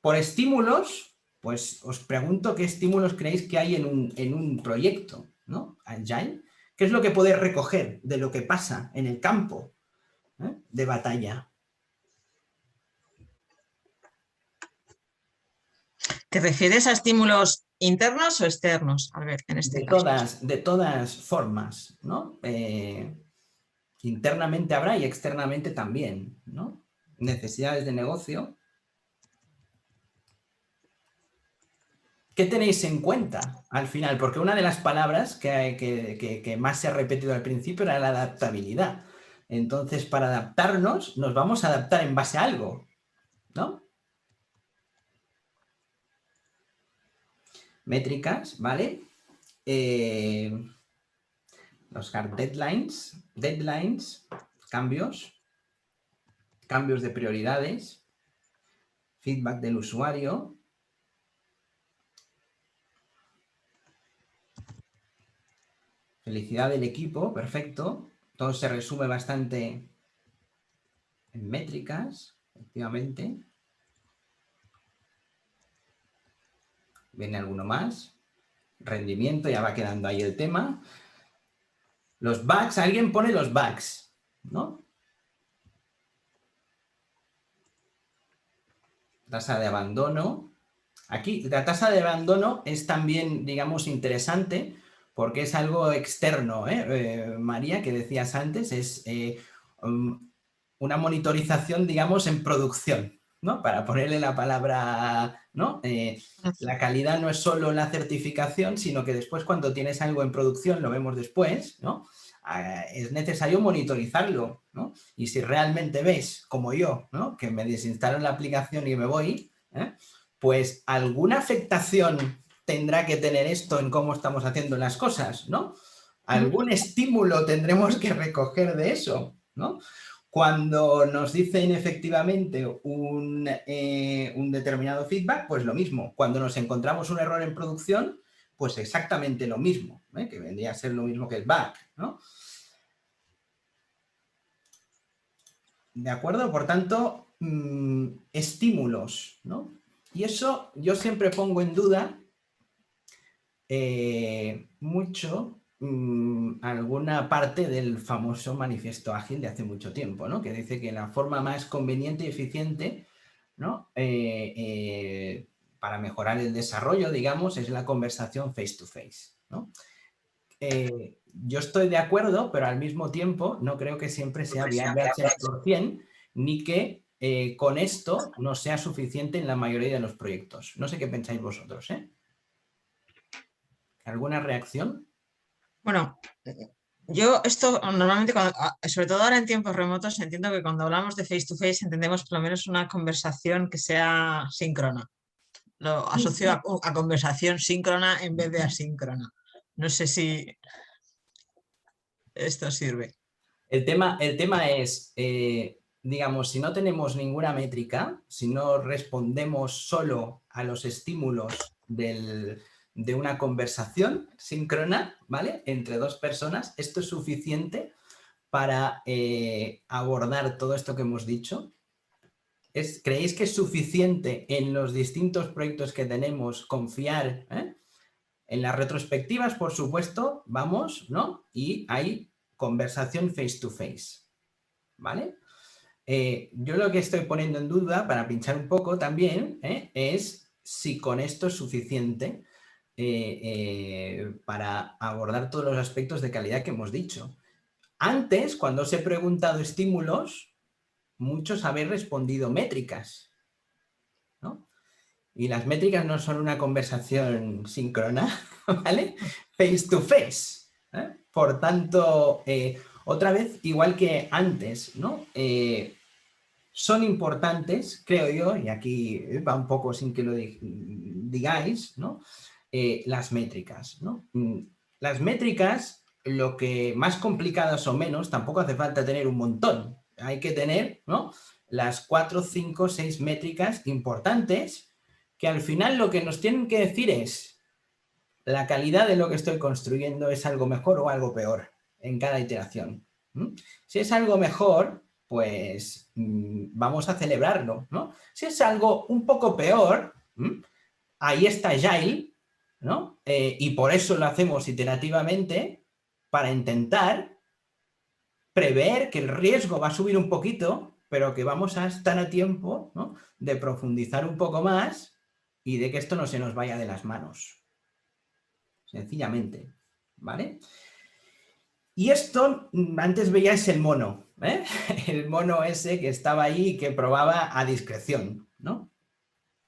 Por estímulos, pues os pregunto qué estímulos creéis que hay en un proyecto, ¿no? Agile. ¿Qué es lo que podéis recoger de lo que pasa en el campo, de batalla? ¿Te refieres a estímulos internos o externos, Albert, en este caso? De todas formas, ¿no? Internamente habrá y externamente también, ¿no? Necesidades de negocio. ¿Qué tenéis en cuenta al final? Porque una de las palabras que más se ha repetido al principio era la adaptabilidad. Entonces, para adaptarnos, nos vamos a adaptar en base a algo, ¿no? Métricas, ¿vale? Los hard deadlines, cambios de prioridades, feedback del usuario, felicidad del equipo, perfecto. Todo se resume bastante en métricas, efectivamente. Viene alguno más. Rendimiento, ya va quedando ahí el tema. Los bugs, alguien pone los bugs, ¿no? Tasa de abandono. Aquí la tasa de abandono es también, digamos, interesante porque es algo externo, María, que decías antes, es una monitorización, digamos, en producción, ¿no? Para ponerle la palabra, ¿no? La calidad no es solo la certificación, sino que después cuando tienes algo en producción, lo vemos después, ¿no? Es necesario monitorizarlo, ¿no? Y si realmente ves, como yo, ¿no?, que me desinstalo la aplicación y me voy, pues alguna afectación tendrá que tener esto en cómo estamos haciendo las cosas, ¿no? Algún estímulo tendremos que recoger de eso, ¿no? Cuando nos dicen efectivamente un determinado feedback, pues lo mismo. Cuando nos encontramos un error en producción, pues exactamente lo mismo, que vendría a ser lo mismo que el bug, ¿no? ¿De acuerdo? Por tanto, estímulos, ¿no? Y eso yo siempre pongo en duda mucho alguna parte del famoso manifiesto ágil de hace mucho tiempo, ¿no? Que dice que la forma más conveniente y eficiente, ¿no?, para mejorar el desarrollo, digamos, es la conversación face to face, ¿no? Yo estoy de acuerdo, pero al mismo tiempo no creo que siempre sea viable al 100%, ni que con esto no sea suficiente en la mayoría de los proyectos. No sé qué pensáis vosotros, ¿eh? ¿Alguna reacción? Bueno, yo esto normalmente, sobre todo ahora en tiempos remotos, entiendo que cuando hablamos de face to face entendemos por lo menos una conversación que sea síncrona. Lo asocio a conversación síncrona en vez de asíncrona. No sé si esto sirve. El tema es, digamos, si no tenemos ninguna métrica, si no respondemos solo a los estímulos de una conversación síncrona, ¿vale?, entre dos personas, ¿esto es suficiente para abordar todo esto que hemos dicho? ¿Creéis que es suficiente en los distintos proyectos que tenemos confiar, en las retrospectivas, por supuesto, vamos, ¿no? Y hay conversación face to face, ¿vale? Yo lo que estoy poniendo en duda, para pinchar un poco también, es si con esto es suficiente para abordar todos los aspectos de calidad que hemos dicho. Antes, cuando os he preguntado estímulos, muchos habéis respondido métricas, ¿no? Y las métricas no son una conversación síncrona, ¿vale? Face to face. Por tanto, otra vez, igual que antes, ¿no? son importantes, creo yo, y aquí va un poco sin que lo digáis, ¿no? Las métricas, ¿no? Las métricas, lo que más complicadas o menos, tampoco hace falta tener un montón. Hay que tener, ¿no?, las 4, 5, 6 métricas importantes que al final lo que nos tienen que decir es la calidad de lo que estoy construyendo es algo mejor o algo peor en cada iteración. Si es algo mejor, pues vamos a celebrarlo, ¿no? Si es algo un poco peor, ahí está Agile, ¿no? Y por eso lo hacemos iterativamente para intentar prever que el riesgo va a subir un poquito, pero que vamos a estar a tiempo, ¿no?, de profundizar un poco más y de que esto no se nos vaya de las manos. Sencillamente, ¿vale? Y esto, antes veíais el mono, ¿eh? El mono ese que estaba ahí y que probaba a discreción, ¿no?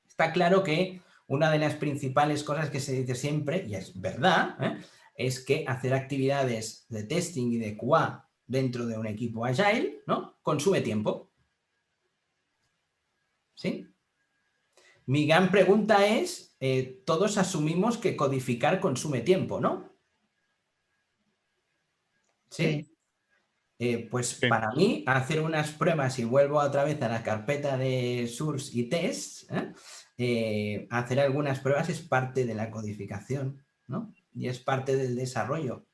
Está claro que una de las principales cosas que se dice siempre, y es verdad, es que hacer actividades de testing y de QA dentro de un equipo Agile, ¿no?, consume tiempo. ¿Sí? Mi gran pregunta es, todos asumimos que codificar consume tiempo, ¿no? ¿Sí? Pues Sí. para mí, hacer unas pruebas, y vuelvo otra vez a la carpeta de source y tests, hacer algunas pruebas es parte de la codificación, ¿no? Y es parte del desarrollo.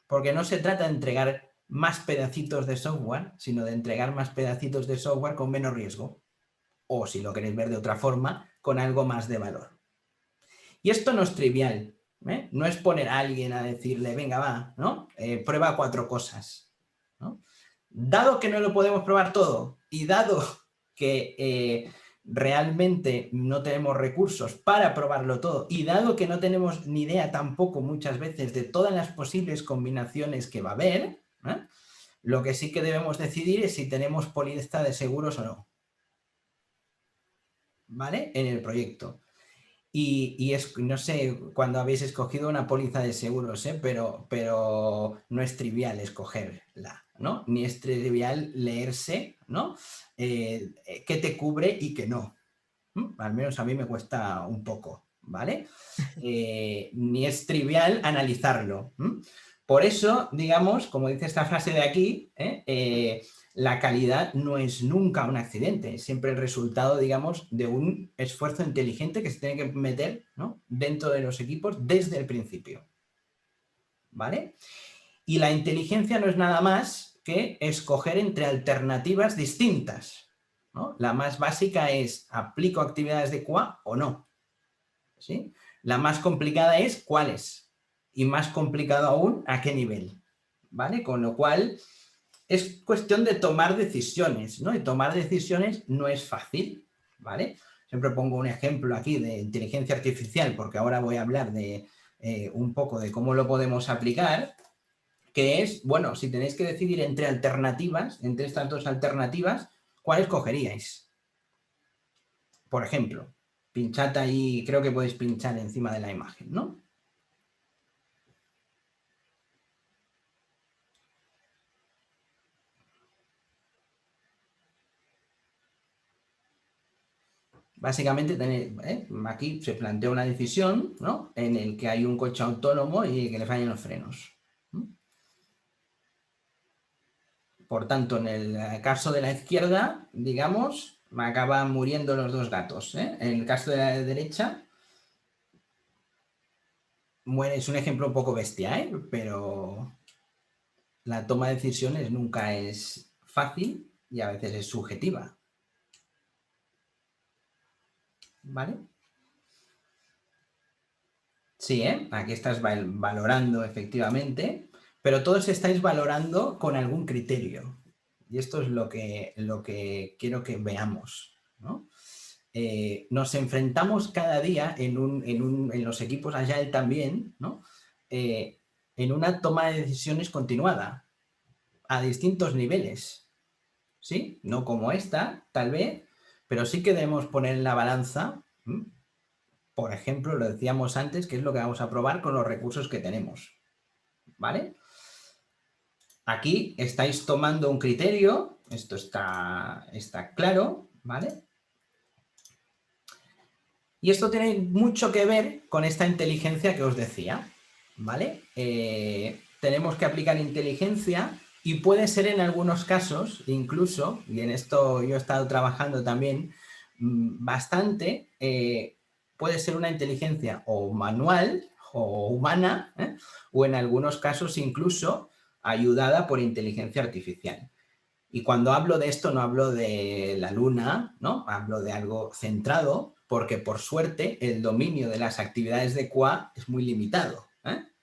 Porque no se trata de entregar más pedacitos de software, sino de entregar más pedacitos de software con menos riesgo. O, si lo queréis ver de otra forma, con algo más de valor. Y esto no es trivial, ¿eh? No es poner a alguien a decirle, venga, va, ¿no? Prueba 4 cosas, ¿no? Dado que no lo podemos probar todo y dado que realmente no tenemos recursos para probarlo todo y dado que no tenemos ni idea tampoco muchas veces de todas las posibles combinaciones que va a haber, lo que sí que debemos decidir es si tenemos póliza de seguros o no, ¿vale?, en el proyecto. Y es, no sé cuándo habéis escogido una póliza de seguros, pero no es trivial escogerla, ¿no? Ni es trivial leerse, ¿no?, qué te cubre y qué no. Al menos a mí me cuesta un poco, ¿vale? Ni es trivial analizarlo. Por eso, digamos, como dice esta frase de aquí, la calidad no es nunca un accidente, es siempre el resultado, digamos, de un esfuerzo inteligente que se tiene que meter, ¿no?, dentro de los equipos desde el principio, ¿vale? Y la inteligencia no es nada más que escoger entre alternativas distintas, ¿no? La más básica es, ¿aplico actividades de QA o no? ¿Sí? La más complicada es, ¿cuáles? Y más complicado aún, ¿a qué nivel? ¿Vale? Con lo cual, es cuestión de tomar decisiones, ¿no? Y tomar decisiones no es fácil, ¿vale? Siempre pongo un ejemplo aquí de inteligencia artificial, porque ahora voy a hablar de un poco de cómo lo podemos aplicar, que es, bueno, si tenéis que decidir entre alternativas, entre estas dos alternativas, ¿cuál escogeríais? Por ejemplo, pinchad ahí, creo que podéis pinchar encima de la imagen, ¿no? Básicamente, aquí se plantea una decisión, ¿no?, en el que hay un coche autónomo y que le fallan los frenos. Por tanto, en el caso de la izquierda, digamos, me acaban muriendo los 2 gatos, ¿eh? En el caso de la derecha, muere, es un ejemplo un poco bestia, ¿eh?, pero la toma de decisiones nunca es fácil y a veces es subjetiva. ¿Vale? Sí, aquí estás valorando efectivamente, pero todos estáis valorando con algún criterio. Y esto es lo que quiero que veamos, ¿no? Nos enfrentamos cada día en los equipos Agile también, ¿no?, en una toma de decisiones continuada a distintos niveles, ¿sí? No como esta, tal vez, pero sí que debemos poner en la balanza. Por ejemplo, lo decíamos antes, que es lo que vamos a probar con los recursos que tenemos, ¿vale? Aquí estáis tomando un criterio Esto está claro, ¿vale? Y esto tiene mucho que ver con esta inteligencia que os decía, ¿vale? Tenemos que aplicar inteligencia y puede ser en algunos casos, incluso, y en esto yo he estado trabajando también bastante, puede ser una inteligencia o manual o humana, o en algunos casos incluso ayudada por inteligencia artificial. Y cuando hablo de esto no hablo de la luna, ¿no? Hablo de algo centrado, porque por suerte el dominio de las actividades de QA es muy limitado.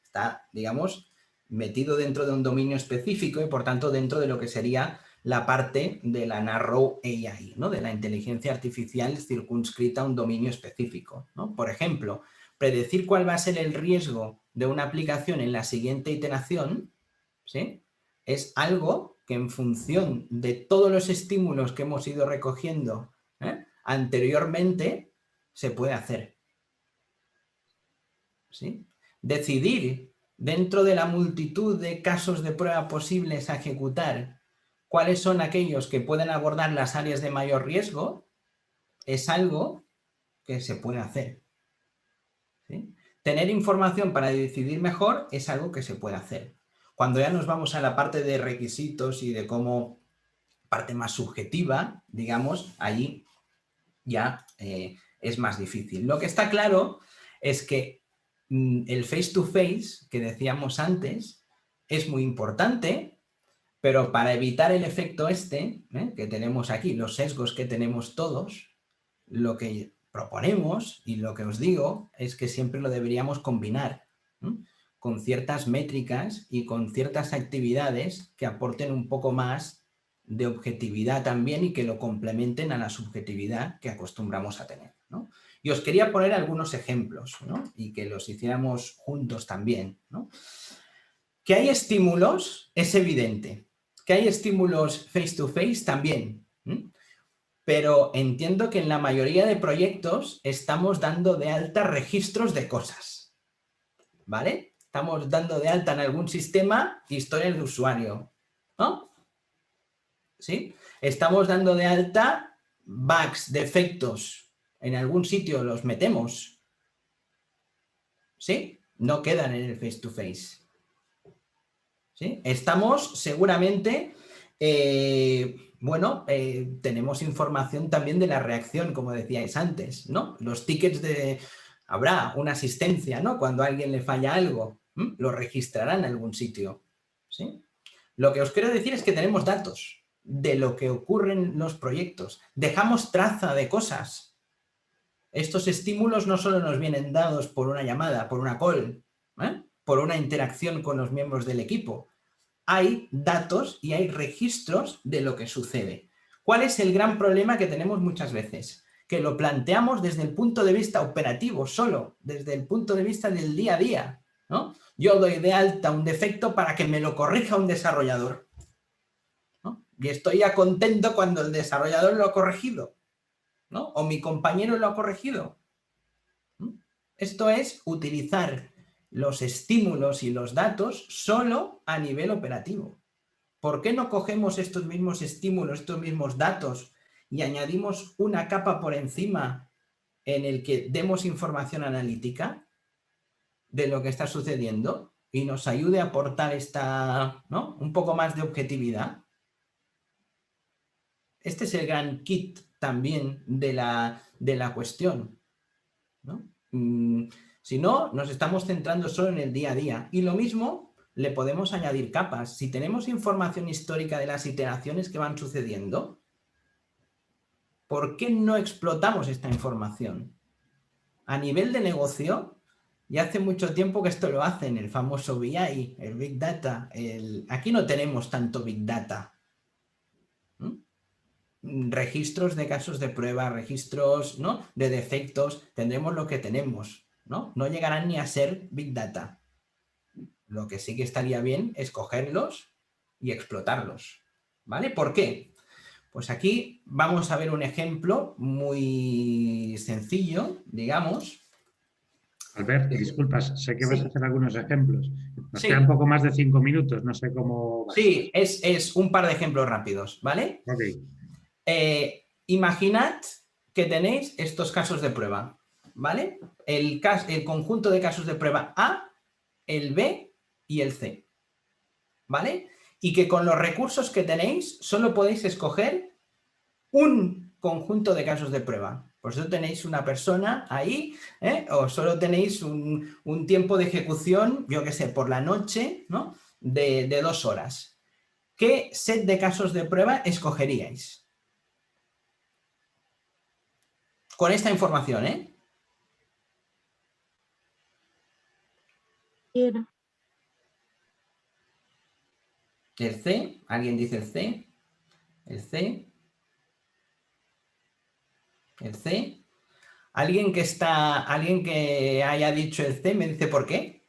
Está, digamos, metido dentro de un dominio específico y por tanto dentro de lo que sería la parte de la Narrow AI, ¿no? De la inteligencia artificial circunscrita a un dominio específico, ¿no? Por ejemplo, predecir cuál va a ser el riesgo de una aplicación en la siguiente iteración, ¿sí? Es algo que en función de todos los estímulos que hemos ido recogiendo anteriormente se puede hacer. ¿Sí? Decidir dentro de la multitud de casos de prueba posibles a ejecutar cuáles son aquellos que pueden abordar las áreas de mayor riesgo es algo que se puede hacer. ¿Sí? Tener información para decidir mejor es algo que se puede hacer. Cuando ya nos vamos a la parte de requisitos y de cómo parte más subjetiva, digamos, allí ya es más difícil. Lo que está claro es que el face-to-face que decíamos antes es muy importante, pero para evitar el efecto que tenemos aquí, los sesgos que tenemos todos, lo que proponemos y lo que os digo es que siempre lo deberíamos combinar con ciertas métricas y con ciertas actividades que aporten un poco más de objetividad también y que lo complementen a la subjetividad que acostumbramos a tener, ¿no? Y os quería poner algunos ejemplos, ¿no? Y que los hiciéramos juntos también, ¿no? Que hay estímulos es evidente, que hay estímulos face to face también, pero entiendo que en la mayoría de proyectos estamos dando de alta registros de cosas, ¿vale? Estamos dando de alta en algún sistema historias de usuario, ¿no? ¿Sí? Estamos dando de alta bugs, defectos, en algún sitio los metemos, ¿sí? No quedan en el face-to-face, ¿sí? Estamos seguramente, tenemos información también de la reacción, como decíais antes, ¿no? Los tickets habrá una asistencia, ¿no? Cuando a alguien le falla algo, lo registrará en algún sitio, ¿sí? Lo que os quiero decir es que tenemos datos de lo que ocurre en los proyectos. Dejamos traza de cosas. Estos estímulos no solo nos vienen dados por una llamada, por una call, por una interacción con los miembros del equipo. Hay datos y hay registros de lo que sucede. ¿Cuál es el gran problema que tenemos muchas veces? Que lo planteamos desde el punto de vista operativo solo, desde el punto de vista del día a día, ¿no? Yo doy de alta un defecto para que me lo corrija un desarrollador, ¿no? Y estoy ya contento cuando el desarrollador lo ha corregido, ¿no? O mi compañero lo ha corregido. Esto es utilizar los estímulos y los datos solo a nivel operativo. ¿Por qué no cogemos estos mismos estímulos, estos mismos datos y añadimos una capa por encima en el que demos información analítica de lo que está sucediendo y nos ayude a aportar un poco más de objetividad? Este es el gran kit también de la cuestión, ¿no? Si no, nos estamos centrando solo en el día a día. Y lo mismo le podemos añadir capas. Si tenemos información histórica de las iteraciones que van sucediendo, ¿por qué no explotamos esta información? A nivel de negocio, ya hace mucho tiempo que esto lo hacen, el famoso BI, el Big Data. Aquí no tenemos tanto Big Data. Registros de casos de prueba, registros, ¿no?, de defectos, tendremos lo que tenemos, ¿no? No llegarán ni a ser Big Data. Lo que sí que estaría bien es cogerlos y explotarlos, ¿vale? ¿Por qué? Pues aquí vamos a ver un ejemplo muy sencillo, digamos, Albert, disculpas, sé que vas Sí. a hacer algunos ejemplos. Nos Sí. queda un poco más de 5 minutos, no sé cómo va. Sí, es un par de ejemplos rápidos, ¿vale? Ok, Imaginad que tenéis estos casos de prueba, ¿vale? El conjunto de casos de prueba A, el B y el C, ¿vale? Y que con los recursos que tenéis solo podéis escoger un conjunto de casos de prueba. Por eso tenéis una persona ahí, o solo tenéis un tiempo de ejecución, yo qué sé, por la noche, ¿no? De 2 horas. ¿Qué set de casos de prueba escogeríais? Con esta información, ¿eh? El C, ¿alguien dice el C? El C. El C. ¿Alguien que haya dicho el C me dice por qué?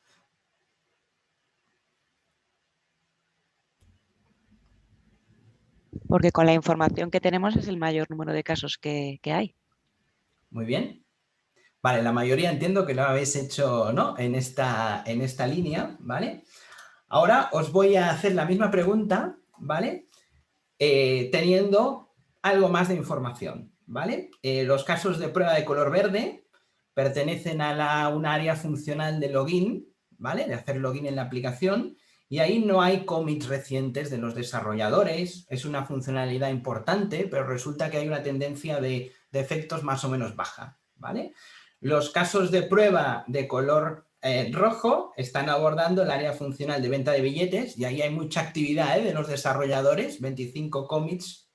Porque con la información que tenemos es el mayor número de casos que hay. Muy bien. Vale, la mayoría entiendo que lo habéis hecho, ¿no? En esta línea, ¿vale? Ahora os voy a hacer la misma pregunta, ¿vale? Teniendo algo más de información, ¿vale? Los casos de prueba de color verde pertenecen a un área funcional de login, ¿vale? De hacer login en la aplicación, y ahí no hay commits recientes de los desarrolladores, es una funcionalidad importante, pero resulta que hay una tendencia de efectos más o menos baja, ¿vale? Los casos de prueba de color rojo están abordando el área funcional de venta de billetes y ahí hay mucha actividad de los desarrolladores, 25 commits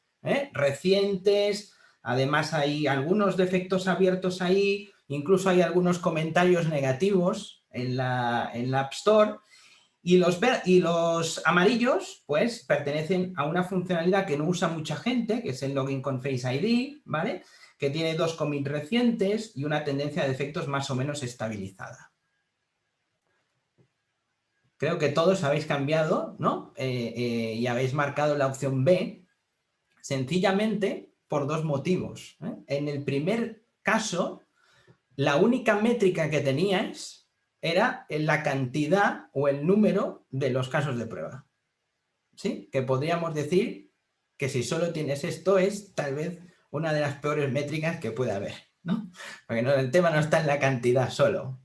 recientes, además hay algunos defectos abiertos ahí, incluso hay algunos comentarios negativos en la App Store, y los amarillos pues pertenecen a una funcionalidad que no usa mucha gente, que es el login con Face ID, ¿vale? Que tiene 2 commits recientes y una tendencia de defectos más o menos estabilizada. Creo que todos habéis cambiado, ¿no? Y habéis marcado la opción B, sencillamente por 2 motivos. En el primer caso, la única métrica que teníais era la cantidad o el número de los casos de prueba. ¿Sí? Que podríamos decir que si solo tienes esto es tal vez una de las peores métricas que puede haber, ¿no? Porque no, el tema no está en la cantidad solo.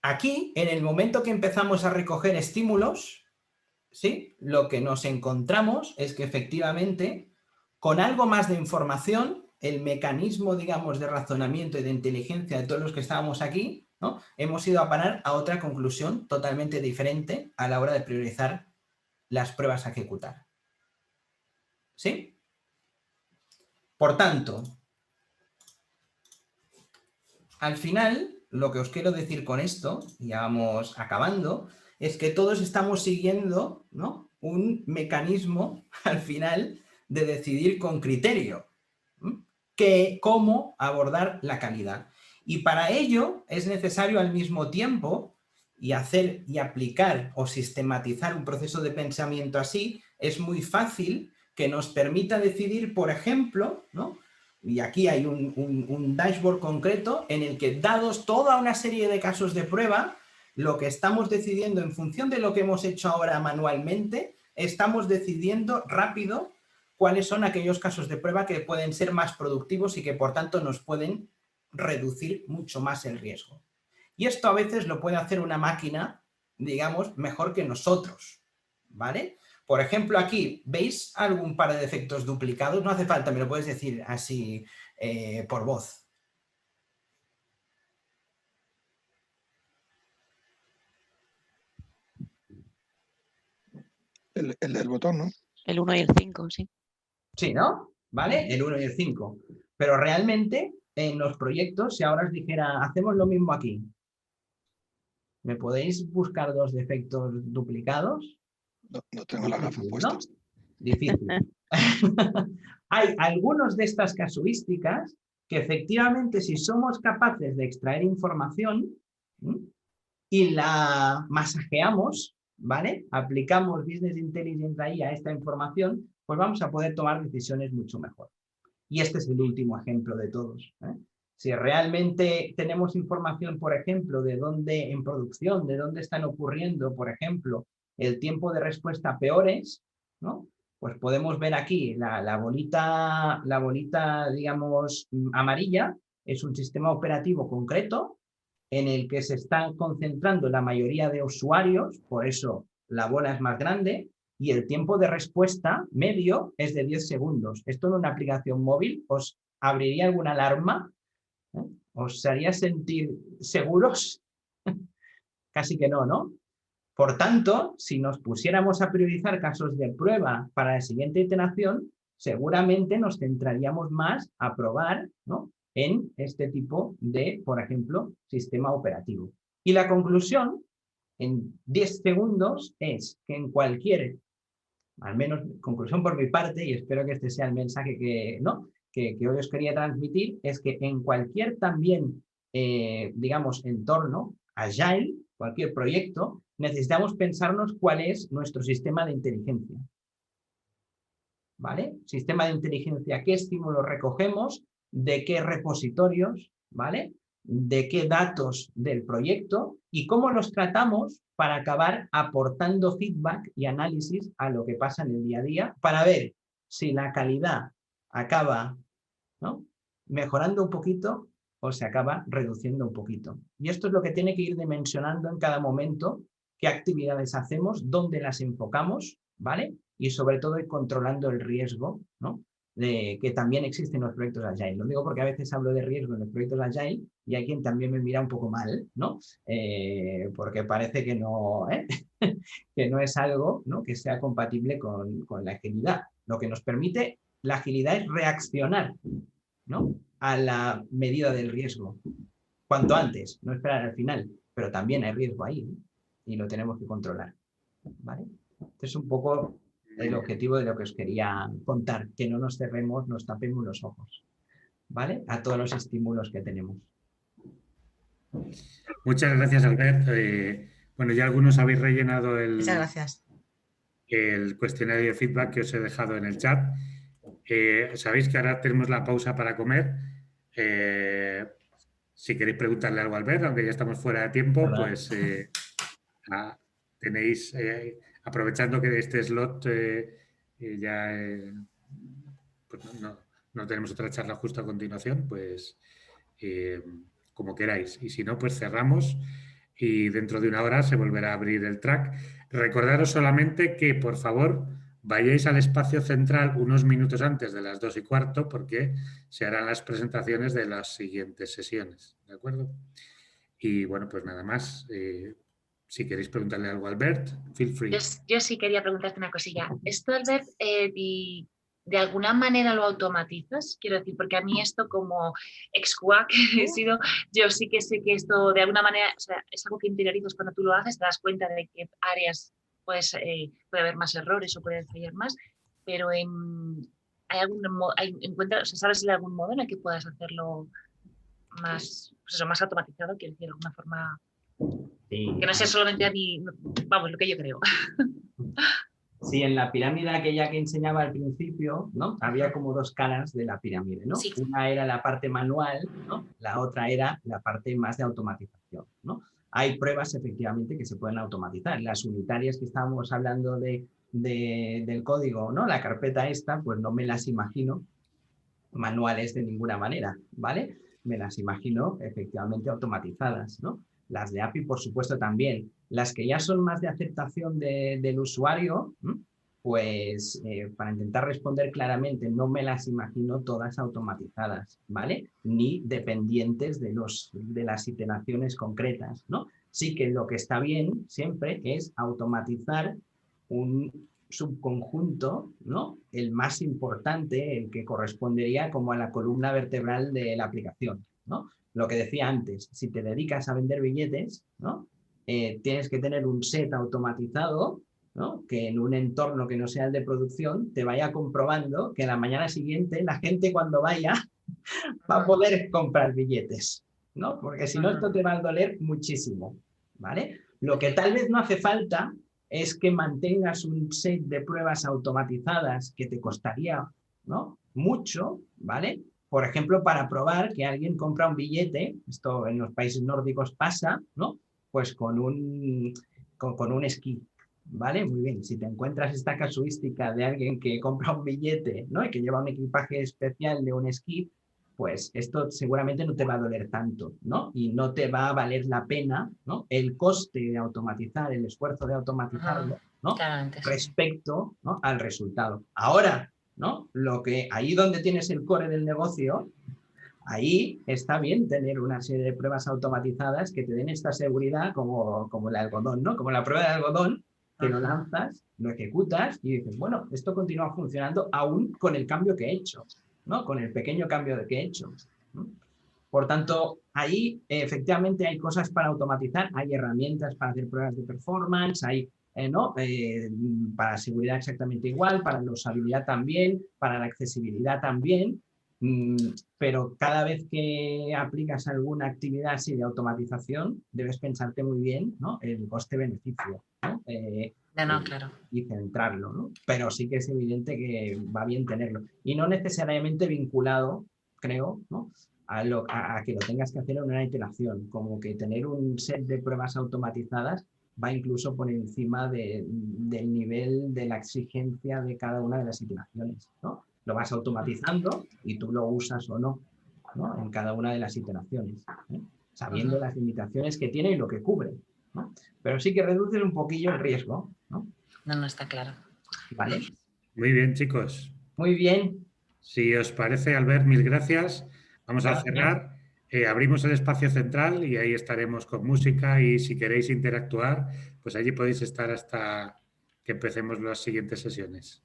Aquí, en el momento que empezamos a recoger estímulos, ¿sí? Lo que nos encontramos es que efectivamente, con algo más de información, el mecanismo, digamos, de razonamiento y de inteligencia de todos los que estábamos aquí, ¿no? Hemos ido a parar a otra conclusión totalmente diferente a la hora de priorizar las pruebas a ejecutar. ¿Sí? Por tanto, al final, lo que os quiero decir con esto, y ya vamos acabando, es que todos estamos siguiendo, ¿no? Un mecanismo, al final, de decidir con criterio cómo abordar la calidad. Y para ello es necesario al mismo tiempo, y hacer y aplicar o sistematizar un proceso de pensamiento así, es muy fácil que nos permita decidir, por ejemplo, ¿no? Y aquí hay un dashboard concreto en el que, dados toda una serie de casos de prueba, lo que estamos decidiendo en función de lo que hemos hecho ahora manualmente, estamos decidiendo rápido cuáles son aquellos casos de prueba que pueden ser más productivos y que por tanto nos pueden reducir mucho más el riesgo. Y esto a veces lo puede hacer una máquina, digamos, mejor que nosotros, ¿vale? Por ejemplo, aquí, ¿veis algún par de defectos duplicados? No hace falta, me lo puedes decir así por voz. El del botón, ¿no? El 1 y el 5, sí. Sí, ¿no? ¿Vale? El 1 y el 5. Pero realmente, en los proyectos, si ahora os dijera, hacemos lo mismo aquí, ¿me podéis buscar 2 defectos duplicados? No tengo las gafas puestas. ¿No? Difícil. Hay algunos de estas casuísticas que efectivamente, si somos capaces de extraer información y la masajeamos, ¿vale? Aplicamos Business Intelligence ahí a esta información, pues vamos a poder tomar decisiones mucho mejor. Y este es el último ejemplo de todos. Si realmente tenemos información, por ejemplo, de dónde en producción, de dónde están ocurriendo, por ejemplo, el tiempo de respuesta peores, ¿no? Pues podemos ver aquí la bolita, digamos, amarilla, es un sistema operativo concreto en el que se están concentrando la mayoría de usuarios, por eso la bola es más grande, y el tiempo de respuesta medio es de 10 segundos. Esto en una aplicación móvil os abriría alguna alarma, ¿eh? ¿Os haría sentir seguros? Casi que no, ¿no? Por tanto, si nos pusiéramos a priorizar casos de prueba para la siguiente iteración, seguramente nos centraríamos más a probar, ¿no?, en este tipo de, por ejemplo, sistema operativo. Y la conclusión, en 10 segundos, es que en cualquier, al menos conclusión por mi parte, y espero que este sea el mensaje que hoy os quería transmitir, es que en cualquier también, digamos, entorno agile, cualquier proyecto, necesitamos pensarnos cuál es nuestro sistema de inteligencia. ¿Vale? Sistema de inteligencia, qué estímulos recogemos, de qué repositorios, ¿vale?, de qué datos del proyecto y cómo los tratamos para acabar aportando feedback y análisis a lo que pasa en el día a día para ver si la calidad acaba, ¿no?, mejorando un poquito o se acaba reduciendo un poquito. Y esto es lo que tiene que ir dimensionando en cada momento, qué actividades hacemos, dónde las enfocamos, ¿vale? Y sobre todo ir controlando el riesgo, ¿no?, que también existe en los proyectos Agile. Lo digo porque a veces hablo de riesgo en los proyectos Agile y hay quien también me mira un poco mal, ¿no? Porque parece que no, que no es algo, ¿no?, que sea compatible con la agilidad. Lo que nos permite la agilidad es reaccionar, ¿no?, a la medida del riesgo. Cuanto antes, no esperar al final, pero también hay riesgo ahí, ¿no?, y lo tenemos que controlar, ¿vale? Este es un poco el objetivo de lo que os quería contar, que no nos cerremos, nos tapemos los ojos, ¿vale?, a todos los estímulos que tenemos. Muchas gracias, Albert. Bueno, ya algunos habéis rellenado Muchas gracias. el cuestionario de feedback que os he dejado en el chat. Sabéis que ahora tenemos la pausa para comer. Si queréis preguntarle algo a Albert, aunque ya estamos fuera de tiempo, ¿Verdad? pues tenéis, aprovechando que este slot ya pues no tenemos otra charla justo a continuación, pues como queráis. Y si no, pues cerramos y dentro de una hora se volverá a abrir el track. Recordaros solamente que, por favor, vayáis al espacio central unos minutos antes de las 2:15 porque se harán las presentaciones de las siguientes sesiones, ¿de acuerdo? Y bueno, pues nada más. Si queréis preguntarle algo a Albert, feel free. Yo sí quería preguntarte una cosilla. ¿Esto, Albert, de alguna manera lo automatizas? Quiero decir, porque a mí esto como ex-QA que he sido, yo sí que sé que esto de alguna manera, o sea, es algo que interiorizas cuando tú lo haces, te das cuenta de qué áreas pues, puede haber más errores o puede fallar más, pero ¿sabes si hay algún modo en el que puedas hacerlo más, pues eso, más automatizado? Quiero decir, de alguna forma... Sí, que no sea solamente a mí, vamos, lo que yo creo. Sí, en la pirámide aquella que enseñaba al principio, ¿no?, había como dos caras de la pirámide, ¿no? Sí. Una era la parte manual, ¿no?, la otra era la parte más de automatización, ¿no? Hay pruebas efectivamente que se pueden automatizar. Las unitarias que estábamos hablando del código, ¿no?, la carpeta esta, pues no me las imagino manuales de ninguna manera, ¿vale? Me las imagino efectivamente automatizadas, ¿no? Las de API, por supuesto, también. Las que ya son más de aceptación del usuario, pues para intentar responder claramente, no me las imagino todas automatizadas, ¿vale? Ni dependientes de las iteraciones concretas, ¿no? Sí que lo que está bien siempre es automatizar un subconjunto, ¿no?, el más importante, el que correspondería como a la columna vertebral de la aplicación, ¿no? Lo que decía antes, si te dedicas a vender billetes, ¿no?, tienes que tener un set automatizado, ¿no?, que en un entorno que no sea el de producción te vaya comprobando que la mañana siguiente la gente cuando vaya va a poder comprar billetes, ¿no? Porque si no esto te va a doler muchísimo, ¿vale? Lo que tal vez no hace falta es que mantengas un set de pruebas automatizadas que te costaría, ¿no?, mucho, ¿vale?, por ejemplo, para probar que alguien compra un billete, esto en los países nórdicos pasa, ¿no? Pues con un esquí, ¿vale? Muy bien, si te encuentras esta casuística de alguien que compra un billete, ¿no? Y que lleva un equipaje especial de un esquí, pues esto seguramente no te va a doler tanto, ¿no? Y no te va a valer la pena, ¿no? El coste de automatizar, el esfuerzo de automatizarlo, ¿no? Respecto, ¿no? Al resultado. Ahora, ¿no? Ahí donde tienes el core del negocio, ahí está bien tener una serie de pruebas automatizadas que te den esta seguridad como el algodón, ¿no? Como la prueba de algodón, que lo lanzas, lo ejecutas y dices, bueno, esto continúa funcionando aún con el cambio que he hecho, ¿no? Con el pequeño cambio que he hecho, ¿no? Por tanto, ahí efectivamente hay cosas para automatizar, hay herramientas para hacer pruebas de performance, hay para seguridad exactamente igual, para la usabilidad también, para la accesibilidad también, pero cada vez que aplicas alguna actividad así de automatización, debes pensarte muy bien, ¿no? El coste-beneficio, ¿no? Claro. Y centrarlo, ¿no? Pero sí que es evidente que va bien tenerlo. Y no necesariamente vinculado, creo, ¿no? a que lo tengas que hacer en una iteración, como que tener un set de pruebas automatizadas va incluso por encima del nivel de la exigencia de cada una de las iteraciones, ¿no? Lo vas automatizando y tú lo usas o no, ¿no? En cada una de las iteraciones, ¿eh? Sabiendo las limitaciones que tiene y lo que cubre, ¿no? Pero sí que reduce un poquillo el riesgo, ¿no? No, está claro. ¿Vale? Muy bien, chicos. Muy bien. Si os parece, Albert, mil gracias. Vamos a cerrar. Abrimos el espacio central y ahí estaremos con música y si queréis interactuar, pues allí podéis estar hasta que empecemos las siguientes sesiones.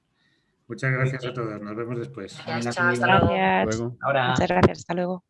Muchas gracias a todos. Nos vemos después. Gracias, chao, hasta luego. Gracias. Ahora. Muchas gracias. Hasta luego.